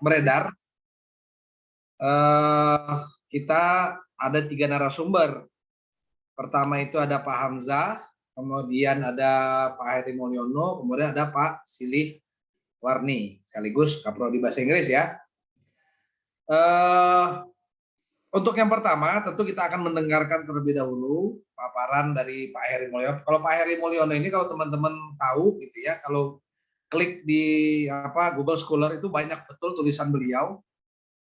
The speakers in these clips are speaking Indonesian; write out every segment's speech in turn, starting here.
beredar, kita ada 3 narasumber. Pertama itu ada Pak Hamzah, kemudian ada Pak Heri Mulyono, kemudian ada Pak Silih Warni, sekaligus Kaprodi Bahasa Inggris ya. Untuk yang pertama, tentu kita akan mendengarkan terlebih dahulu paparan dari Pak Heri Mulyono. Kalau Pak Heri Mulyono ini, kalau teman-teman tahu gitu ya, kalau klik di Google Scholar itu banyak betul tulisan beliau.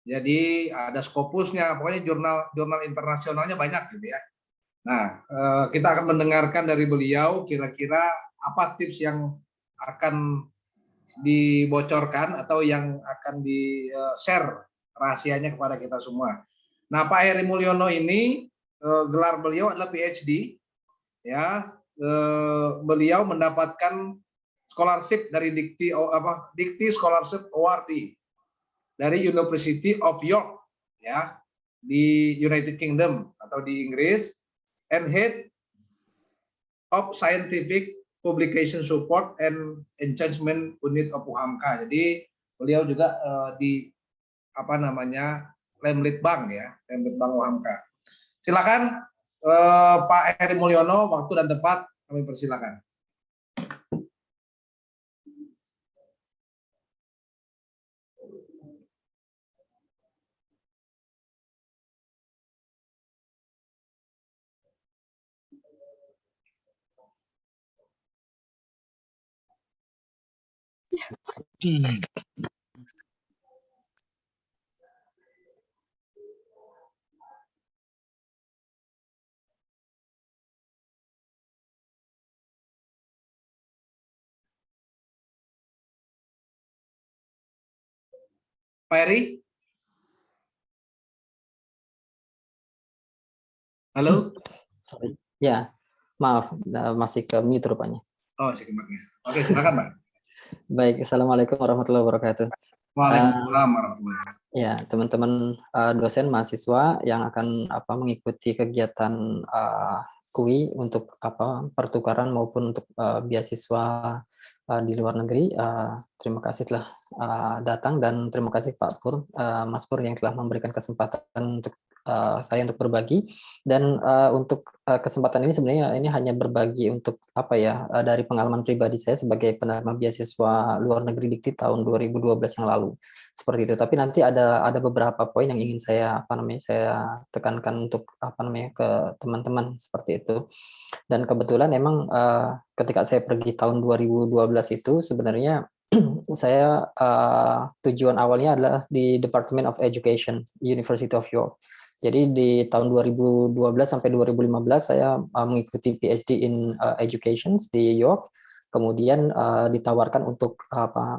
Jadi ada Scopusnya, pokoknya jurnal internasionalnya banyak gitu ya. Nah, kita akan mendengarkan dari beliau kira-kira apa tips yang akan dibocorkan atau yang akan di-share rahasianya kepada kita semua. Nah, Pak Heri Mulyono ini gelar beliau adalah PhD, ya. Beliau mendapatkan scholarship dari Dikti Scholarship Award dari University of York, ya, di United Kingdom atau di Inggris, and Head of Scientific Publication Support and Engagement Unit of UHAMKA. Jadi beliau juga di Lemlitbang ya, Lemlitbang UHAMKA. Silakan Pak Heri Mulyono, waktu dan tempat kami persilakan. Pak Heri? Halo? Sorry. Ya, maaf, masih ke mute rupanya. Oh, masih ke mute. Oke, silakan, Pak. Baik, Assalamualaikum warahmatullahi wabarakatuh. Waalaikumsalam warahmatullahi wabarakatuh. Ya, teman-teman dosen mahasiswa yang akan mengikuti kegiatan KUI untuk pertukaran maupun untuk beasiswa di luar negeri, terima kasih telah datang dan terima kasih Pak Pur, Mas Pur yang telah memberikan kesempatan untuk saya untuk berbagi. Dan untuk kesempatan ini sebenarnya ini hanya berbagi untuk dari pengalaman pribadi saya sebagai penerima beasiswa luar negeri Dikti tahun 2012 yang lalu, seperti itu. Tapi nanti ada beberapa poin yang ingin saya saya tekankan untuk ke teman-teman seperti itu. Dan kebetulan emang ketika saya pergi tahun 2012 itu sebenarnya saya tujuan awalnya adalah di Department of Education, University of York. Jadi di tahun 2012 sampai 2015 saya mengikuti PhD in Education di York. Kemudian ditawarkan untuk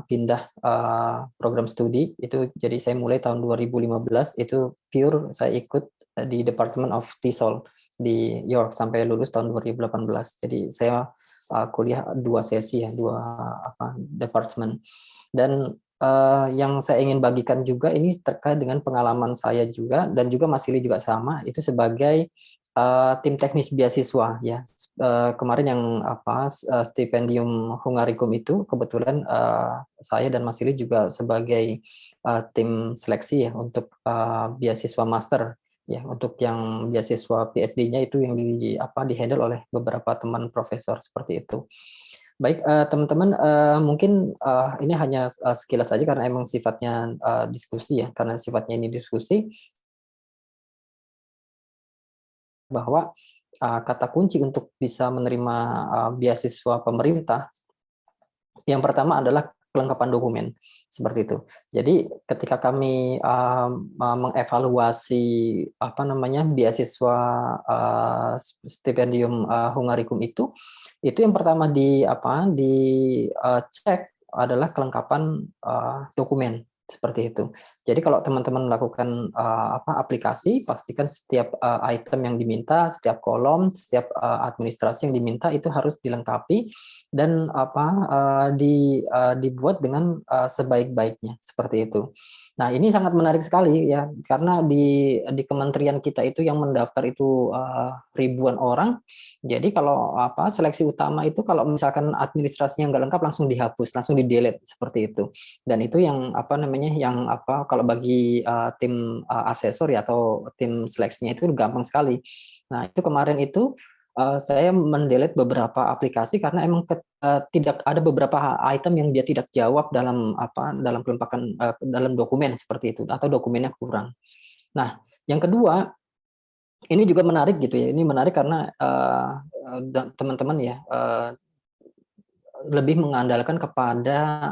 pindah program studi itu, jadi saya mulai tahun 2015 itu pure saya ikut di Department of TESOL di York sampai lulus tahun 2018. Jadi saya kuliah 2 sesi ya, 2 departemen. Dan yang saya ingin bagikan juga ini terkait dengan pengalaman saya juga, dan juga Mas Ili juga sama, itu sebagai tim teknis beasiswa ya. Kemarin yang stipendium Hungarikum itu kebetulan saya dan Mas Ili juga sebagai tim seleksi ya untuk beasiswa master ya. Untuk yang beasiswa PhD-nya itu yang di-handle oleh beberapa teman profesor seperti itu. Baik, teman-teman, mungkin ini hanya sekilas saja karena emang sifatnya diskusi ya, karena sifatnya ini diskusi, bahwa kata kunci untuk bisa menerima beasiswa pemerintah, yang pertama adalah kelengkapan dokumen, seperti itu. Jadi ketika kami mengevaluasi beasiswa stipendium Hungarikum itu yang pertama dicek adalah kelengkapan dokumen, seperti itu. Jadi kalau teman-teman melakukan aplikasi, pastikan setiap item yang diminta, setiap kolom, setiap administrasi yang diminta itu harus dilengkapi dan dibuat dengan sebaik-baiknya, seperti itu. Nah, ini sangat menarik sekali ya, karena di kementerian kita itu yang mendaftar itu ribuan orang. Jadi kalau seleksi utama itu kalau misalkan administrasinya nggak lengkap langsung dihapus, langsung di-delete seperti itu. Dan itu yang namanya yang apa kalau bagi tim asesor ya atau tim seleksinya itu gampang sekali. Nah, itu kemarin itu saya mendelete beberapa aplikasi karena emang tidak ada beberapa item yang dia tidak jawab dalam apa dalam kelengkapan dalam dokumen seperti itu atau dokumennya kurang. Nah, yang kedua ini juga menarik gitu ya. Ini menarik karena teman-teman ya lebih mengandalkan kepada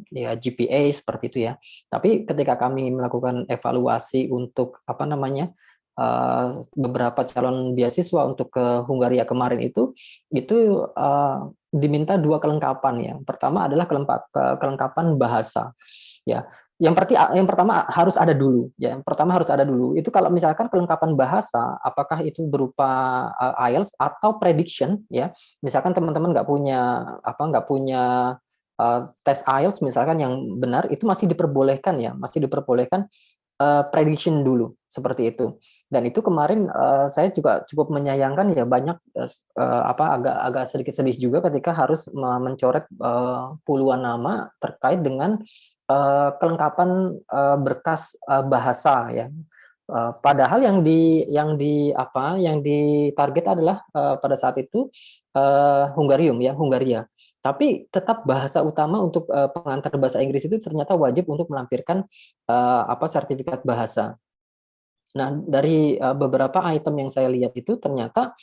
ya GPA seperti itu ya. Tapi ketika kami melakukan evaluasi untuk apa namanya beberapa calon beasiswa untuk ke Hungaria kemarin itu diminta dua kelengkapan ya. Pertama adalah kelengkapan bahasa. Ya, yang pertama harus ada dulu. Ya, yang pertama harus ada dulu. Itu kalau misalkan kelengkapan bahasa, apakah itu berupa IELTS atau prediction, ya. Misalkan teman-teman nggak punya tes IELTS misalkan yang benar, itu masih diperbolehkan ya, masih diperbolehkan prediction dulu seperti itu. Dan itu kemarin saya juga cukup menyayangkan ya banyak agak sedikit sedih juga ketika harus mencoret puluhan nama terkait dengan kelengkapan berkas bahasa ya. Padahal yang ditarget adalah pada saat itu Hungarium ya, Hungaria. Tapi tetap bahasa utama untuk pengantar bahasa Inggris itu ternyata wajib untuk melampirkan sertifikat bahasa. Nah, dari beberapa item yang saya lihat itu ternyata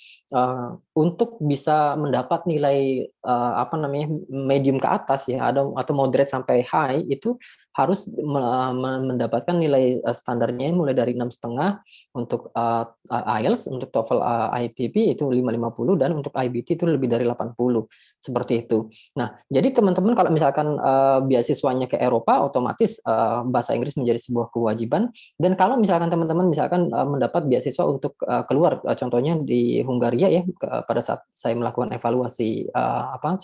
untuk bisa mendapat nilai medium ke atas ya atau moderate sampai high itu harus mendapatkan nilai standarnya mulai dari 6,5 untuk IELTS, untuk TOEFL ITP itu 550 dan untuk IBT itu lebih dari 80 seperti itu. Nah, jadi teman-teman kalau misalkan beasiswanya ke Eropa otomatis bahasa Inggris menjadi sebuah kewajiban. Dan kalau misalkan teman-teman misalkan mendapat beasiswa untuk keluar, contohnya di Hungaria ya, pada saat saya melakukan evaluasi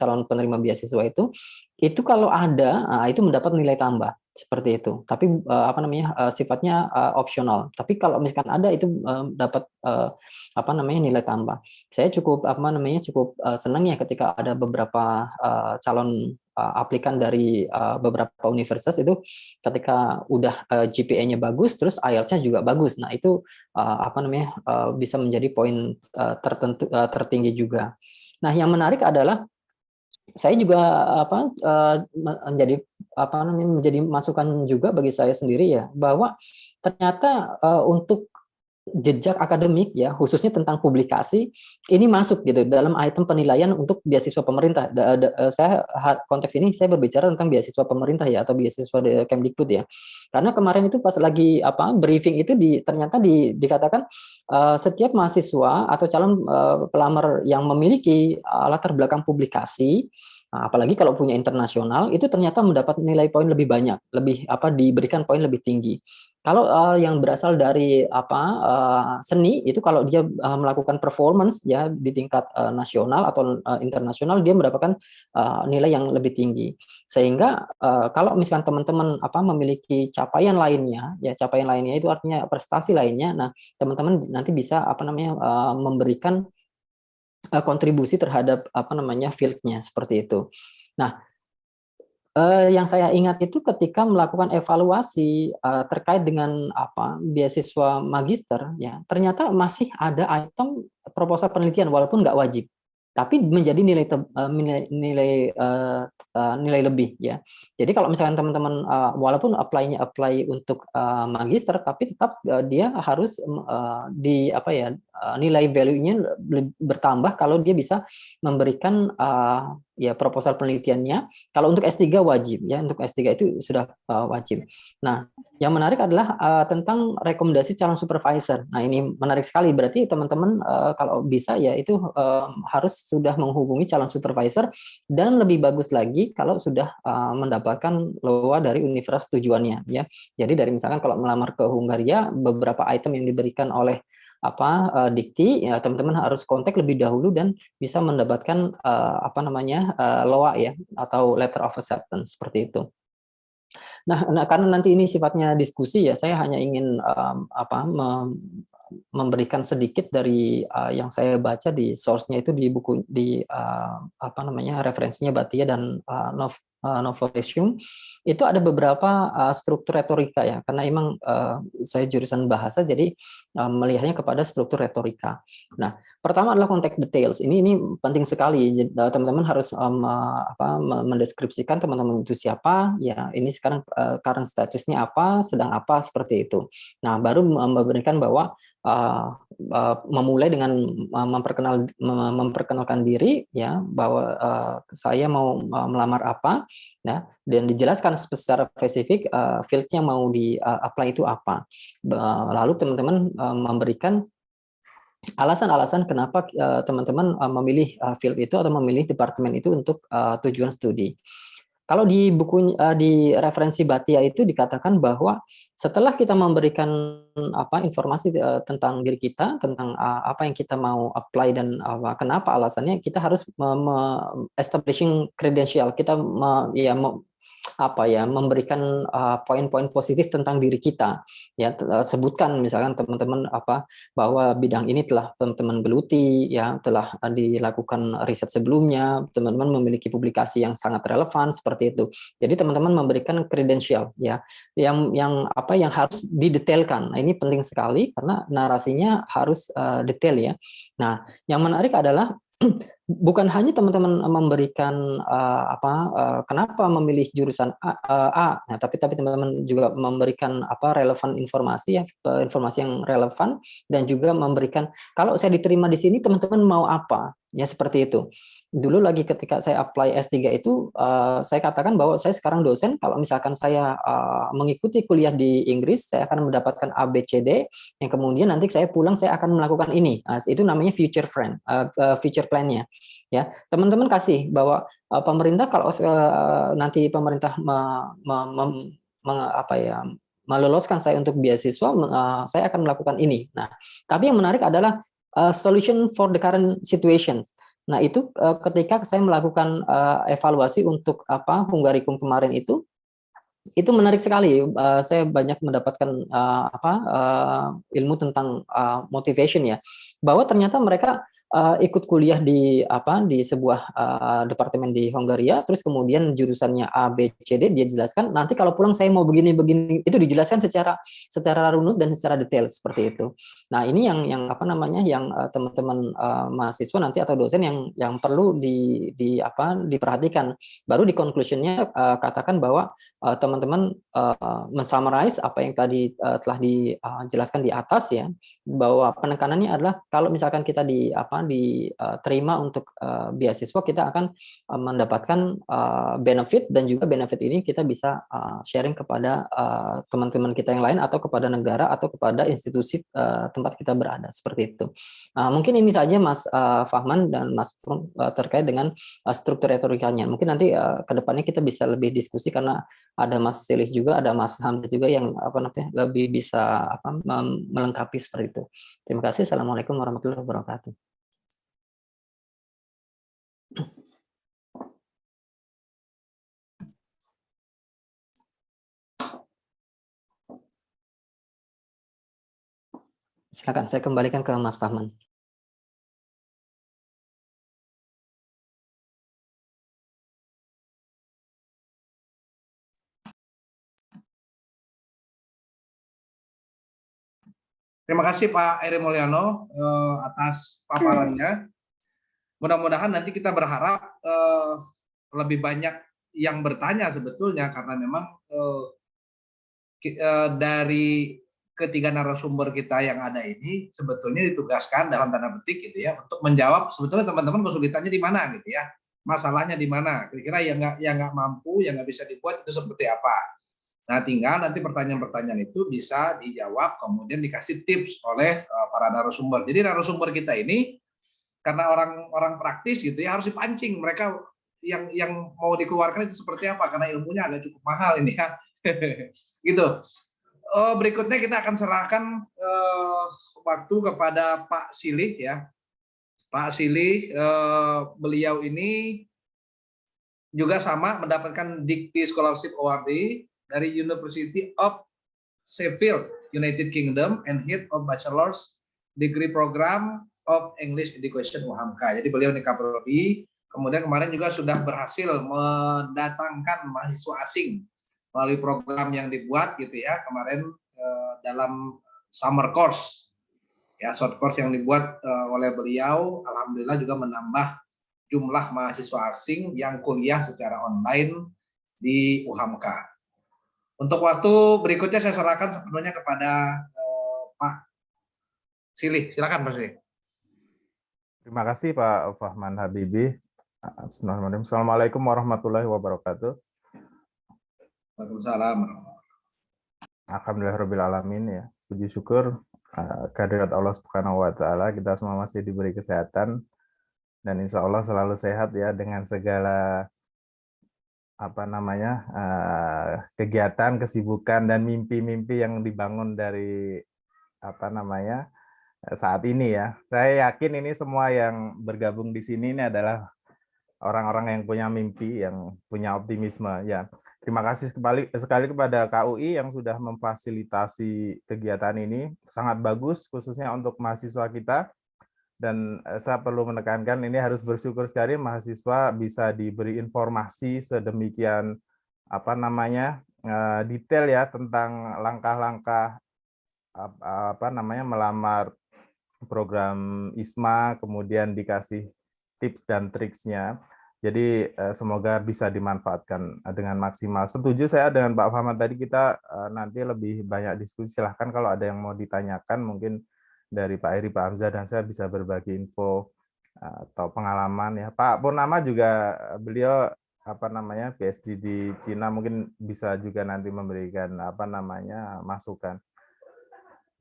calon penerima beasiswa itu kalau ada itu mendapat nilai tambah seperti itu. Tapi sifatnya opsional. Tapi kalau misalkan ada itu dapat nilai tambah. Saya cukup cukup senang ya ketika ada beberapa calon aplikan dari beberapa universitas itu ketika udah GPA-nya bagus terus IELTS-nya juga bagus. Nah, itu bisa menjadi poin tertentu tertinggi juga. Nah, yang menarik adalah saya juga menjadi masukan juga bagi saya sendiri ya bahwa ternyata untuk jejak akademik ya khususnya tentang publikasi ini masuk gitu dalam item penilaian untuk beasiswa pemerintah. Saya konteks ini saya berbicara tentang beasiswa pemerintah ya atau beasiswa Kemdikbud ya. Karena kemarin itu pas lagi briefing itu ternyata dikatakan setiap mahasiswa atau calon pelamar yang memiliki latar belakang publikasi apalagi kalau punya internasional itu ternyata mendapat nilai poin lebih banyak, diberikan poin lebih tinggi. Kalau yang berasal dari seni itu kalau dia melakukan performance ya di tingkat nasional atau internasional dia mendapatkan nilai yang lebih tinggi. Sehingga kalau misalkan teman-teman memiliki capaian lainnya itu artinya prestasi lainnya. Nah, teman-teman nanti bisa memberikan kontribusi terhadap field-nya seperti itu. Nah, yang saya ingat itu ketika melakukan evaluasi terkait dengan beasiswa magister ya ternyata masih ada item proposal penelitian walaupun nggak wajib tapi menjadi nilai lebih ya. Jadi kalau misalkan teman-teman walaupun apply untuk magister tapi tetap dia harus nilai value-nya bertambah kalau dia bisa memberikan ya proposal penelitiannya. Kalau untuk S3 wajib ya, untuk S3 itu sudah wajib. Nah, yang menarik adalah tentang rekomendasi calon supervisor. Nah, ini menarik sekali berarti teman-teman kalau bisa ya itu harus sudah menghubungi calon supervisor dan lebih bagus lagi kalau sudah mendapatkan LOA dari universitas tujuannya ya. Jadi dari misalkan kalau melamar ke Hungaria beberapa item yang diberikan oleh Dikti ya teman-teman harus kontak lebih dahulu dan bisa mendapatkan LOA ya atau letter of acceptance seperti itu. Nah, karena nanti ini sifatnya diskusi ya, saya hanya ingin memberikan sedikit dari yang saya baca di source-nya itu di buku referensinya Bhatia dan novelization, itu ada beberapa struktur retorika ya, karena emang saya jurusan bahasa, jadi melihatnya kepada struktur retorika. Nah, pertama adalah konteks details. Ini penting sekali. Teman-teman harus mendeskripsikan teman-teman itu siapa, ya ini sekarang current statusnya apa, sedang apa, seperti itu. Nah, baru memberikan bahwa memulai dengan memperkenalkan diri, ya bahwa saya mau melamar apa, ya, dan dijelaskan secara spesifik field-nya mau di apply itu apa. Lalu teman-teman memberikan alasan-alasan kenapa teman-teman memilih field itu atau memilih departemen itu untuk tujuan studi. Kalau di buku di referensi Bhatia itu dikatakan bahwa setelah kita memberikan informasi tentang diri kita, tentang apa yang kita mau apply dan kenapa alasannya, kita harus establishing credential. Kita memberikan poin-poin positif tentang diri kita, ya, sebutkan misalkan teman-teman bahwa bidang ini telah teman-teman geluti, ya, telah dilakukan riset sebelumnya, teman-teman memiliki publikasi yang sangat relevan, seperti itu. Jadi teman-teman memberikan kredensial, ya, yang harus didetailkan. Nah, ini penting sekali karena narasinya harus detail, ya. Nah, yang menarik adalah bukan hanya teman-teman memberikan kenapa memilih jurusan A, nah, tapi teman-teman juga memberikan relevan informasi, ya, informasi yang relevan, dan juga memberikan kalau saya diterima di sini teman-teman mau apa, ya, seperti itu. Dulu lagi ketika saya apply S3 itu saya katakan bahwa saya sekarang dosen, kalau misalkan saya mengikuti kuliah di Inggris, saya akan mendapatkan A, B, C, D, yang kemudian nanti saya pulang saya akan melakukan ini. Nah, itu namanya future plan-nya. Ya, teman-teman kasih bahwa pemerintah kalau nanti pemerintah meloloskan saya untuk beasiswa, saya akan melakukan ini. Nah, tapi yang menarik adalah solution for the current situations. Nah, itu ketika saya melakukan evaluasi untuk Hungaricum kemarin itu menarik sekali. Saya banyak mendapatkan ilmu tentang motivation, ya, bahwa ternyata mereka ikut kuliah di sebuah departemen di Hongaria, terus kemudian jurusannya A, B, C, D dia jelaskan. Nanti kalau pulang saya mau begini, itu dijelaskan secara runut dan secara detail, seperti itu. Nah, ini yang teman-teman mahasiswa nanti atau dosen yang perlu diperhatikan. Baru di conclusion-nya katakan bahwa teman-teman mensummarize apa yang tadi telah dijelaskan di atas, ya, bahwa penekanannya adalah kalau misalkan kita diterima untuk beasiswa, kita akan mendapatkan benefit, dan juga benefit ini kita bisa sharing kepada teman-teman kita yang lain, atau kepada negara, atau kepada institusi tempat kita berada, seperti itu. Mungkin ini saja Mas Fahman dan Mas Prum terkait dengan struktur retorikanya. Mungkin nanti ke depannya kita bisa lebih diskusi, karena ada Mas Silis juga, ada Mas Hamzah juga yang lebih bisa melengkapi seperti itu. Terima kasih. Assalamualaikum warahmatullahi wabarakatuh. Silakan, saya kembalikan ke Mas Fahman. Terima kasih Pak Eri Mulyano atas paparannya. Mudah-mudahan nanti kita berharap lebih banyak yang bertanya sebetulnya, karena memang dari ketiga narasumber kita yang ada ini sebetulnya ditugaskan dalam tanda petik gitu ya untuk menjawab sebetulnya teman-teman kesulitannya di mana gitu ya, masalahnya di mana, kira-kira yang nggak mampu, yang nggak bisa dibuat itu seperti apa. Nah, tinggal nanti pertanyaan-pertanyaan itu bisa dijawab, kemudian dikasih tips oleh para narasumber. Jadi narasumber kita ini karena orang praktis gitu ya, harus dipancing mereka yang mau dikeluarkan itu seperti apa, karena ilmunya agak cukup mahal ini ya. Gitu. Berikutnya kita akan serahkan waktu kepada Pak Silih, ya. Pak Silih, beliau ini juga sama mendapatkan Dikti Scholarship Award dari University of Sheffield, United Kingdom, and Head of Bachelor's Degree Program of English Education UHAMKA. Jadi beliau ini kaprodi, Kemudian kemarin juga sudah berhasil mendatangkan mahasiswa asing melalui program yang dibuat gitu ya kemarin dalam summer course ya, short course yang dibuat oleh beliau, alhamdulillah juga menambah jumlah mahasiswa asing yang kuliah secara online di UHAMKA. Untuk waktu berikutnya saya serahkan sepenuhnya kepada Pak Silih. Silakan Pak Silih. Terima kasih Pak Fahman Habibie. Bismillahirrahmanirrahim. Assalamualaikum warahmatullahi wabarakatuh. Waalaikumsalam. Alhamdulillahirabbil alamin ya. Puji syukur kehadirat Allah Subhanahu wa taala, kita semua masih diberi kesehatan dan insya Allah selalu sehat ya, dengan segala kegiatan, kesibukan dan mimpi-mimpi yang dibangun dari saat ini ya. Saya yakin ini semua yang bergabung di sini ini adalah orang-orang yang punya mimpi, yang punya optimisme. Ya, terima kasih sekali kepada KUI yang sudah memfasilitasi kegiatan ini. Sangat bagus, khususnya untuk mahasiswa kita. Dan saya perlu menekankan ini harus bersyukur sekali mahasiswa bisa diberi informasi sedemikian detail ya tentang langkah-langkah melamar program ISMA, kemudian dikasih tips dan triksnya. Jadi semoga bisa dimanfaatkan dengan maksimal. Setuju saya dengan Pak Fahman tadi, kita nanti lebih banyak diskusi. Silahkan kalau ada yang mau ditanyakan, mungkin dari Pak Heri, Pak Hamzah, dan saya bisa berbagi info atau pengalaman ya. Pak Purnama juga beliau PhD di Cina, mungkin bisa juga nanti memberikan masukan.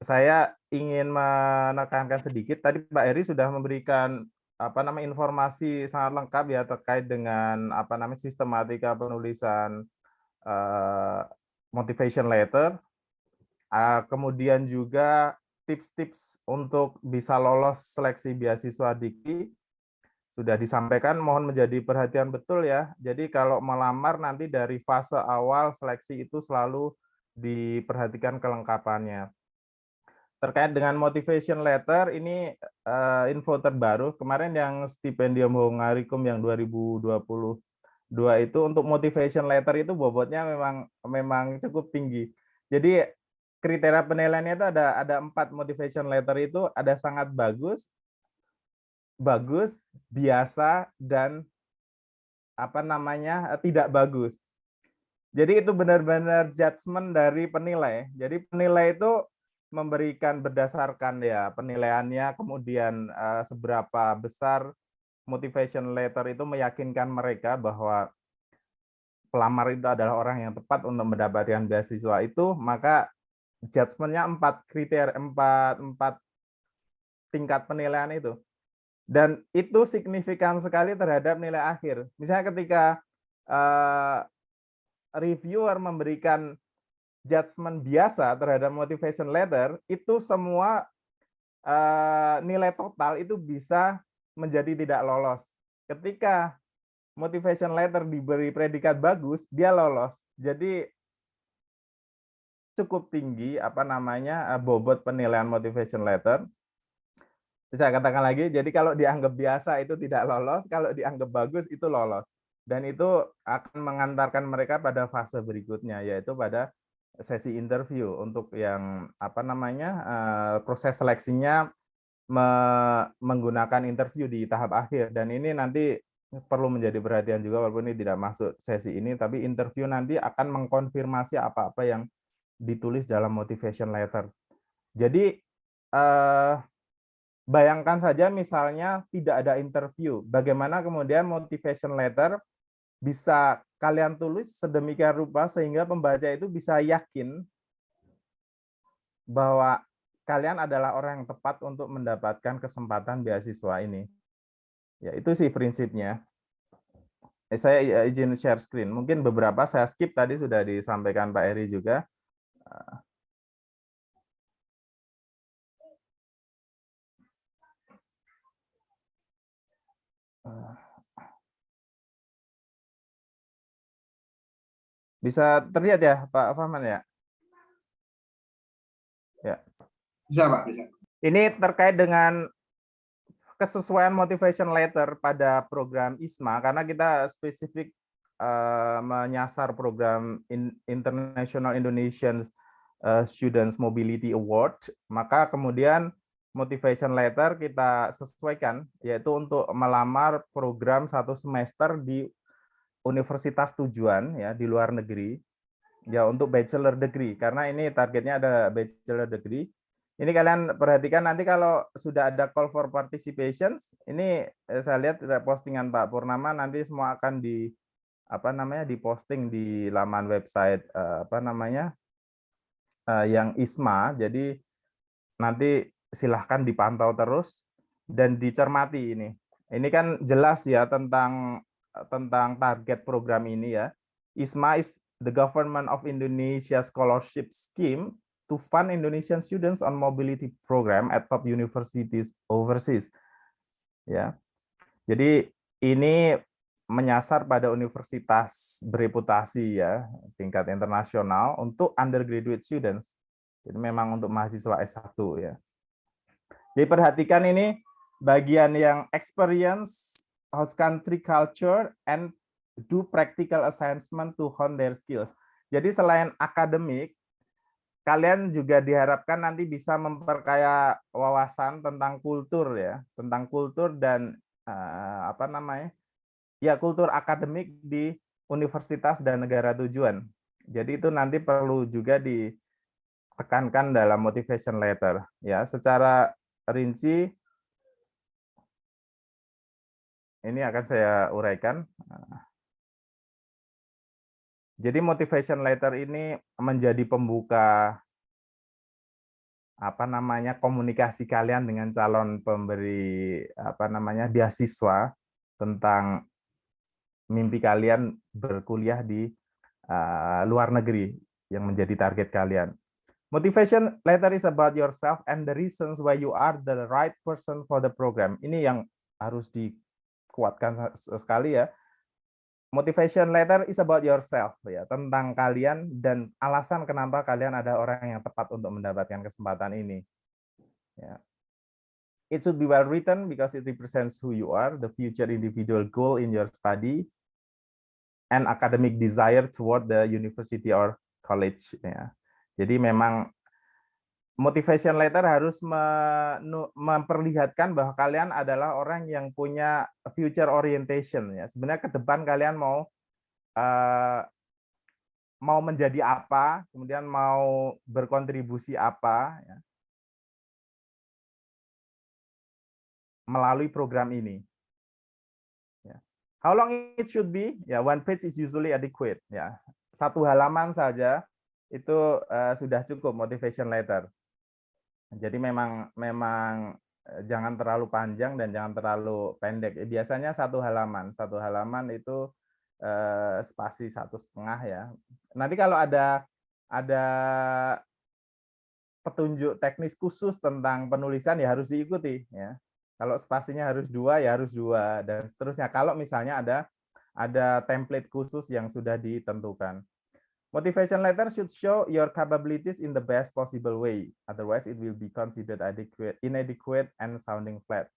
Saya ingin menekankan sedikit, tadi Pak Heri sudah memberikan informasi sangat lengkap ya terkait dengan sistematika penulisan motivation letter, kemudian juga tips-tips untuk bisa lolos seleksi beasiswa DIKI sudah disampaikan, mohon menjadi perhatian betul ya. Jadi kalau melamar nanti dari fase awal seleksi itu selalu diperhatikan kelengkapannya. Terkait dengan motivation letter, ini info terbaru. Kemarin yang stipendium Hongarikum yang 2022 itu untuk motivation letter itu bobotnya memang cukup tinggi. Jadi kriteria penilaiannya itu ada 4 motivation letter itu, ada sangat bagus, biasa, dan tidak bagus. Jadi itu benar-benar judgement dari penilai. Jadi penilai itu memberikan berdasarkan ya penilaiannya, kemudian seberapa besar motivation letter itu meyakinkan mereka bahwa pelamar itu adalah orang yang tepat untuk mendapatkan beasiswa itu, maka judgement-nya 4 kriteria, 4 tingkat penilaian itu. Dan itu signifikan sekali terhadap nilai akhir. Misalnya ketika reviewer memberikan judgement biasa terhadap motivation letter, itu semua nilai total itu bisa menjadi tidak lolos. Ketika motivation letter diberi predikat bagus, dia lolos. Jadi cukup tinggi bobot penilaian motivation letter. Bisa katakan lagi, jadi kalau dianggap biasa itu tidak lolos, kalau dianggap bagus itu lolos. Dan itu akan mengantarkan mereka pada fase berikutnya, yaitu pada sesi interview untuk yang proses seleksinya menggunakan interview di tahap akhir. Dan ini nanti perlu menjadi perhatian juga, walaupun ini tidak masuk sesi ini, tapi interview nanti akan mengkonfirmasi apa-apa yang ditulis dalam motivation letter. Jadi bayangkan saja misalnya tidak ada interview, bagaimana kemudian motivation letter bisa kalian tulis sedemikian rupa sehingga pembaca itu bisa yakin bahwa kalian adalah orang yang tepat untuk mendapatkan kesempatan beasiswa ini. Ya, itu sih prinsipnya. Saya izin share screen. Mungkin beberapa saya skip, tadi sudah disampaikan Pak Heri juga. Bisa terlihat ya Pak Fahman ya? Ya. Bisa Pak, bisa. Ini terkait dengan kesesuaian motivation letter pada program ISMA, karena kita spesifik menyasar program International Indonesian Students Mobility Award, maka kemudian motivation letter kita sesuaikan, yaitu untuk melamar program 1 semester di universitas tujuan ya di luar negeri, ya untuk bachelor degree, karena ini targetnya ada bachelor degree. Ini kalian perhatikan nanti kalau sudah ada call for participation, ini saya lihat postingan Pak Purnama nanti semua akan diposting di laman website yang ISMA. Jadi nanti silahkan dipantau terus dan dicermati ini. Ini kan jelas ya tentang target program ini ya. ISMA is the Government of Indonesia Scholarship Scheme to fund Indonesian students on mobility program at top universities overseas. Ya. Jadi ini menyasar pada universitas bereputasi ya, tingkat internasional untuk undergraduate students. Jadi memang untuk mahasiswa S1 ya. Jadi perhatikan ini bagian yang experience host country culture and do practical assignment to hone their skills. Jadi selain akademik, kalian juga diharapkan nanti bisa memperkaya wawasan tentang kultur ya, tentang kultur dan kultur akademik di universitas dan negara tujuan. Jadi itu nanti perlu juga ditekankan dalam motivation letter ya. Secara rinci ini akan saya uraikan. Jadi motivation letter ini menjadi pembuka komunikasi kalian dengan calon pemberi beasiswa tentang mimpi kalian berkuliah di luar negeri yang menjadi target kalian. Motivation letter is about yourself and the reasons why you are the right person for the program. Ini yang harus dikuatkan sekali ya. Motivation letter is about yourself ya, tentang kalian dan alasan kenapa kalian ada orang yang tepat untuk mendapatkan kesempatan ini. Ya. It should be well written because it represents who you are, the future individual goal in your study, and academic desire toward the university or college. Ya. Jadi memang motivation letter harus memperlihatkan bahwa kalian adalah orang yang punya future orientation ya. Sebenarnya ke depan kalian mau menjadi apa, kemudian mau berkontribusi apa ya, melalui program ini. Ya. How long it should be? Ya, one page is usually adequate ya. 1 halaman saja itu sudah cukup motivation letter. Jadi memang jangan terlalu panjang dan jangan terlalu pendek. Biasanya 1 halaman. 1 halaman itu spasi 1,5 ya. Nanti kalau ada petunjuk teknis khusus tentang penulisan ya harus diikuti ya. Kalau spasinya harus 2 ya harus 2 dan seterusnya. Kalau misalnya ada template khusus yang sudah ditentukan. Motivation letter should show your capabilities in the best possible way. Otherwise, it will be considered inadequate and sounding flat.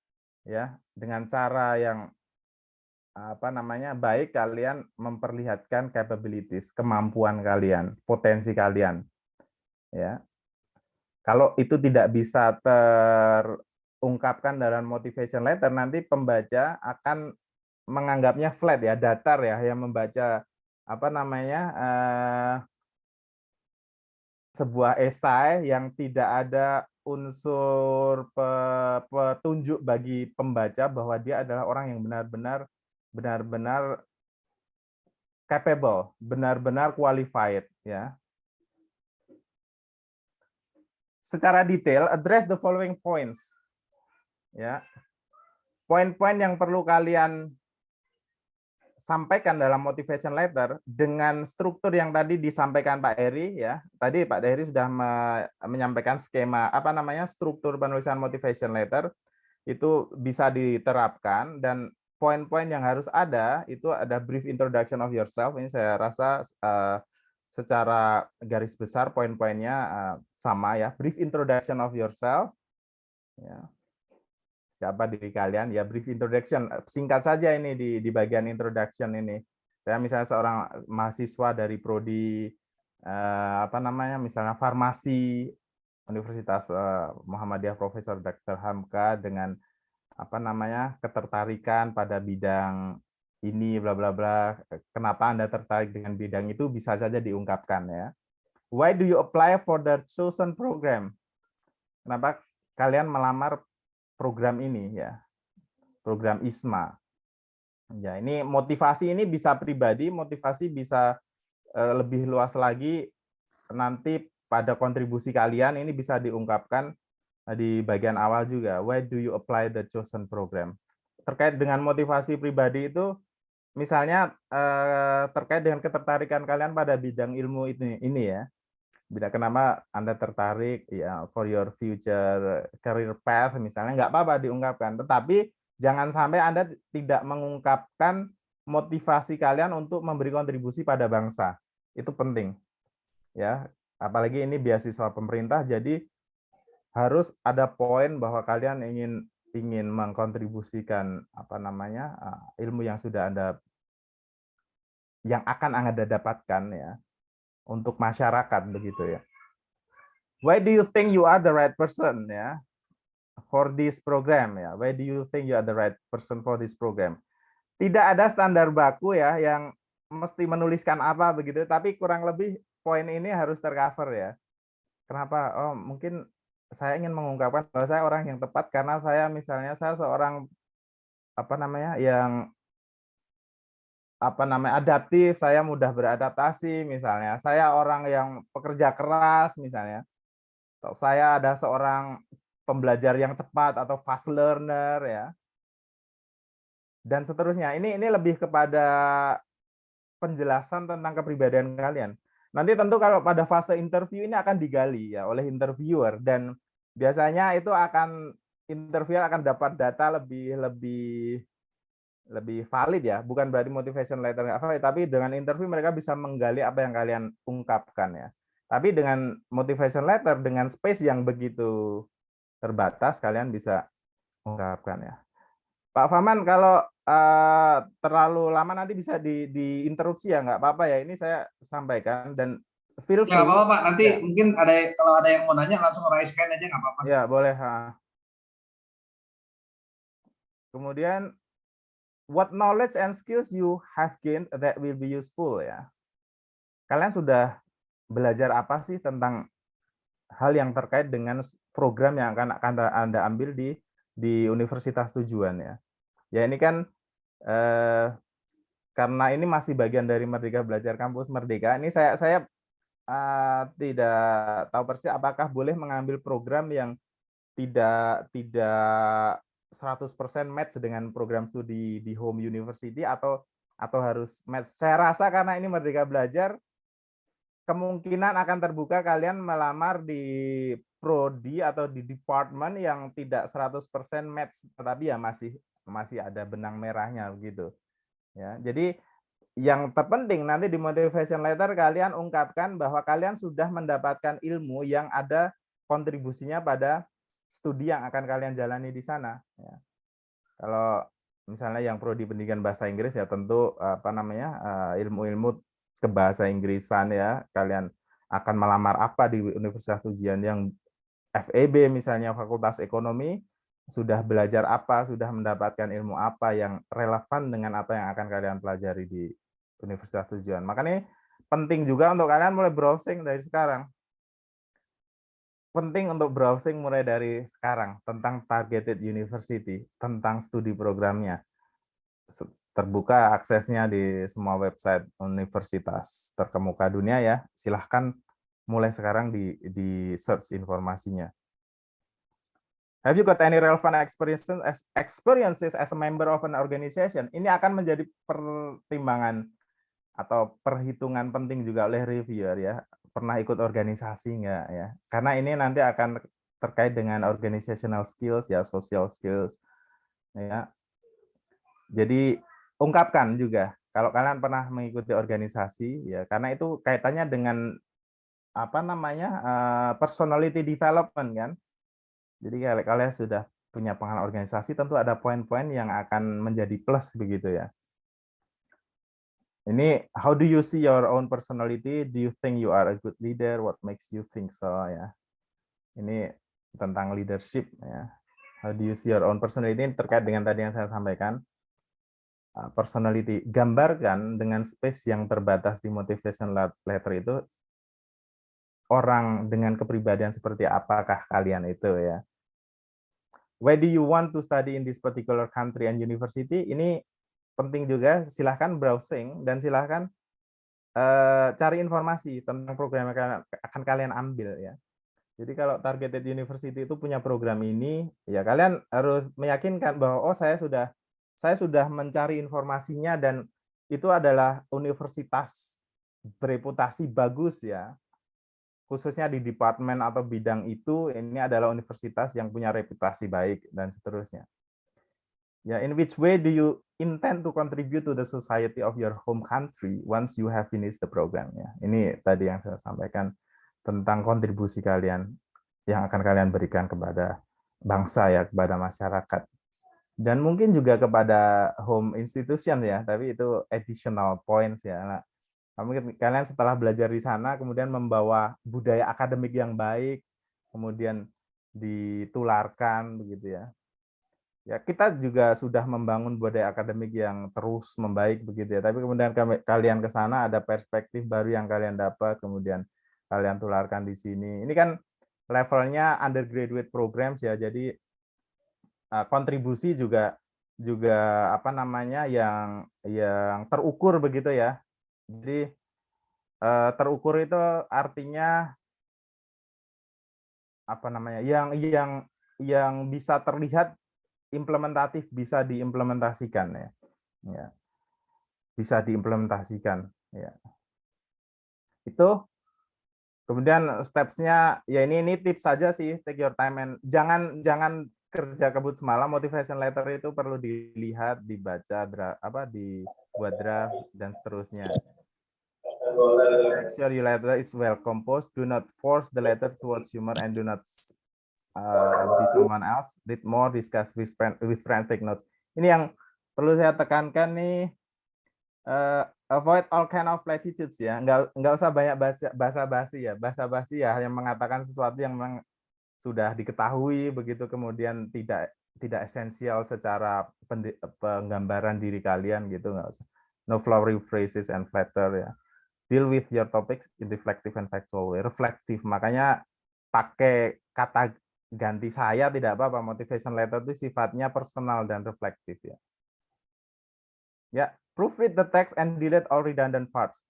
Ya, dengan cara yang baik, kalian memperlihatkan capabilities, kemampuan kalian, potensi kalian. Ya, kalau itu tidak bisa terungkapkan dalam motivation letter, nanti pembaca akan menganggapnya flat ya, datar ya, yang membaca sebuah esai yang tidak ada unsur petunjuk bagi pembaca bahwa dia adalah orang yang benar-benar capable, benar-benar qualified ya. Secara detail, address the following points. Ya. Poin-poin yang perlu kalian sampaikan dalam motivation letter dengan struktur yang tadi disampaikan Pak Heri ya. Tadi Pak Heri sudah menyampaikan skema struktur penulisan motivation letter itu bisa diterapkan dan poin-poin yang harus ada itu ada brief introduction of yourself. Ini saya rasa secara garis besar poin-poinnya sama ya. Brief introduction of yourself ya. siapa diri kalian, ya brief introduction, singkat saja ini di bagian introduction ini. Saya misalnya seorang mahasiswa dari prodi misalnya farmasi Universitas Muhammadiyah Profesor Dr. Hamka dengan ketertarikan pada bidang ini bla bla bla. Kenapa Anda tertarik dengan bidang itu bisa saja diungkapkan ya. Why do you apply for the chosen program? Kenapa kalian melamar program ini ya? Program ISMA. Ya, ini motivasi ini bisa pribadi, motivasi bisa lebih luas lagi nanti pada kontribusi kalian ini bisa diungkapkan di bagian awal juga. Why do you apply the chosen program? Terkait dengan motivasi pribadi itu, misalnya terkait dengan ketertarikan kalian pada bidang ilmu ini ya. Kenapa Anda tertarik ya for your future career path misalnya, nggak apa-apa diungkapkan. Tetapi jangan sampai Anda tidak mengungkapkan motivasi kalian untuk memberi kontribusi pada bangsa. Itu penting. Ya, apalagi ini beasiswa pemerintah, jadi harus ada poin bahwa kalian ingin mengkontribusikan ilmu yang sudah yang akan Anda dapatkan ya untuk masyarakat begitu ya. Why do you think you are the right person ya for this program ya? Why do you think you are the right person for this program? Tidak ada standar baku ya yang mesti menuliskan apa begitu, tapi kurang lebih poin ini harus tercover ya. Kenapa? Oh, mungkin saya ingin mengungkapkan bahwa saya orang yang tepat karena saya misalnya saya seorang yang adaptif, saya mudah beradaptasi misalnya. Saya orang yang pekerja keras misalnya. Atau saya ada seorang pembelajar yang cepat atau fast learner ya. Dan seterusnya. Ini lebih kepada penjelasan tentang kepribadian kalian. Nanti tentu kalau pada fase interview ini akan digali ya oleh interviewer, dan biasanya itu interviewer akan dapat data lebih valid ya. Bukan berarti motivation letter nggak valid, tapi dengan interview mereka bisa menggali apa yang kalian ungkapkan ya. Tapi dengan motivation letter dengan space yang begitu terbatas, kalian bisa ungkapkan ya. Pak Faman, kalau terlalu lama nanti bisa diinterupsi ya, nggak apa-apa ya. Ini saya sampaikan dan feel free. Ya, nggak apa-apa Pak. Nanti ya. Mungkin kalau ada yang mau nanya langsung raise hand aja, nggak apa-apa. Ya, boleh. Kemudian, what knowledge and skills you have gained that will be useful ya. Kalian sudah belajar apa sih tentang hal yang terkait dengan program yang akan Anda ambil di universitas tujuan ya. Ya ini kan karena ini masih bagian dari Merdeka Belajar Kampus Merdeka. Ini saya tidak tahu persis apakah boleh mengambil program yang tidak 100% match dengan program studi di home university atau harus match. Saya rasa karena ini Merdeka Belajar, kemungkinan akan terbuka kalian melamar di prodi atau di department yang tidak 100% match, tetapi ya masih ada benang merahnya begitu. Ya, jadi yang terpenting nanti di motivation letter kalian ungkapkan bahwa kalian sudah mendapatkan ilmu yang ada kontribusinya pada studi yang akan kalian jalani di sana. Ya. Kalau misalnya yang prodi pendidikan bahasa Inggris ya tentu ilmu-ilmu kebahasa Inggrisan ya, kalian akan melamar apa di universitas tujuan. Yang FEB misalnya Fakultas Ekonomi, sudah belajar apa, sudah mendapatkan ilmu apa yang relevan dengan apa yang akan kalian pelajari di universitas tujuan. Makanya penting juga untuk kalian mulai browsing dari sekarang. Penting untuk browsing mulai dari sekarang tentang targeted university, tentang studi programnya. Terbuka aksesnya di semua website universitas terkemuka dunia ya. Silahkan mulai sekarang di search informasinya. Have you got any relevant experiences as a member of an organization? Ini akan menjadi pertimbangan atau perhitungan penting juga oleh reviewer ya. Pernah ikut organisasi nggak ya? Karena ini nanti akan terkait dengan organizational skills ya, social skills ya. Jadi ungkapkan juga kalau kalian pernah mengikuti organisasi ya, karena itu kaitannya dengan personality development kan. Jadi kalian sudah punya pengalaman organisasi, tentu ada poin-poin yang akan menjadi plus begitu ya. Ini, how do you see your own personality? Do you think you are a good leader? What makes you think so? Ya, ini tentang leadership ya. How do you see your own personality? Ini terkait dengan tadi yang saya sampaikan. Personality, gambarkan dengan space yang terbatas di motivation letter itu orang dengan kepribadian seperti apakah kalian itu ya. Why do you want to study in this particular country and university? Ini penting juga, silahkan browsing dan silahkan cari informasi tentang program yang akan kalian ambil ya. Jadi kalau targeted university itu punya program ini, ya kalian harus meyakinkan bahwa oh saya sudah mencari informasinya dan itu adalah universitas bereputasi bagus ya. Khususnya di departemen atau bidang itu, ini adalah universitas yang punya reputasi baik dan seterusnya. Ya, in which way do you intend to contribute to the society of your home country once you have finished the program ya. Ini tadi yang saya sampaikan tentang kontribusi kalian yang akan kalian berikan kepada bangsa ya, kepada masyarakat. Dan mungkin juga kepada home institution ya, tapi itu additional points ya. Nah, kalian setelah belajar di sana kemudian membawa budaya akademik yang baik, kemudian ditularkan begitu ya. Ya, kita juga sudah membangun budaya akademik yang terus membaik begitu ya. Tapi kemudian kalian ke sana ada perspektif baru yang kalian dapat, kemudian kalian tularkan di sini. Ini kan levelnya undergraduate programs ya. Jadi kontribusi juga apa namanya yang terukur begitu ya. Jadi terukur itu artinya apa namanya? Yang bisa terlihat implementatif, bisa diimplementasikan ya. Ya. Bisa diimplementasikan ya. Itu kemudian steps-nya ya ini tips saja sih, take your time and jangan kerja kebut semalam. Motivation letter itu perlu dilihat, dibaca, dibuat draft dan seterusnya. Make sure your letter is well composed. Do not force the letter towards humor and do not be someone else. Read more, discuss with friends, take notes. Ini yang perlu saya tekankan nih. Avoid all kind of platitudes ya. Nggak usah banyak basa-basi ya, yang mengatakan sesuatu yang memang sudah diketahui begitu, kemudian tidak esensial secara penggambaran diri kalian gitu, nggak usah. No flowery phrases and flatter ya. Deal with your topics in reflective and factual way. Reflective, makanya pakai kata ganti saya tidak apa-apa. Motivation letter itu sifatnya personal dan reflektif ya. Ya, proofread the text and delete all redundant parts.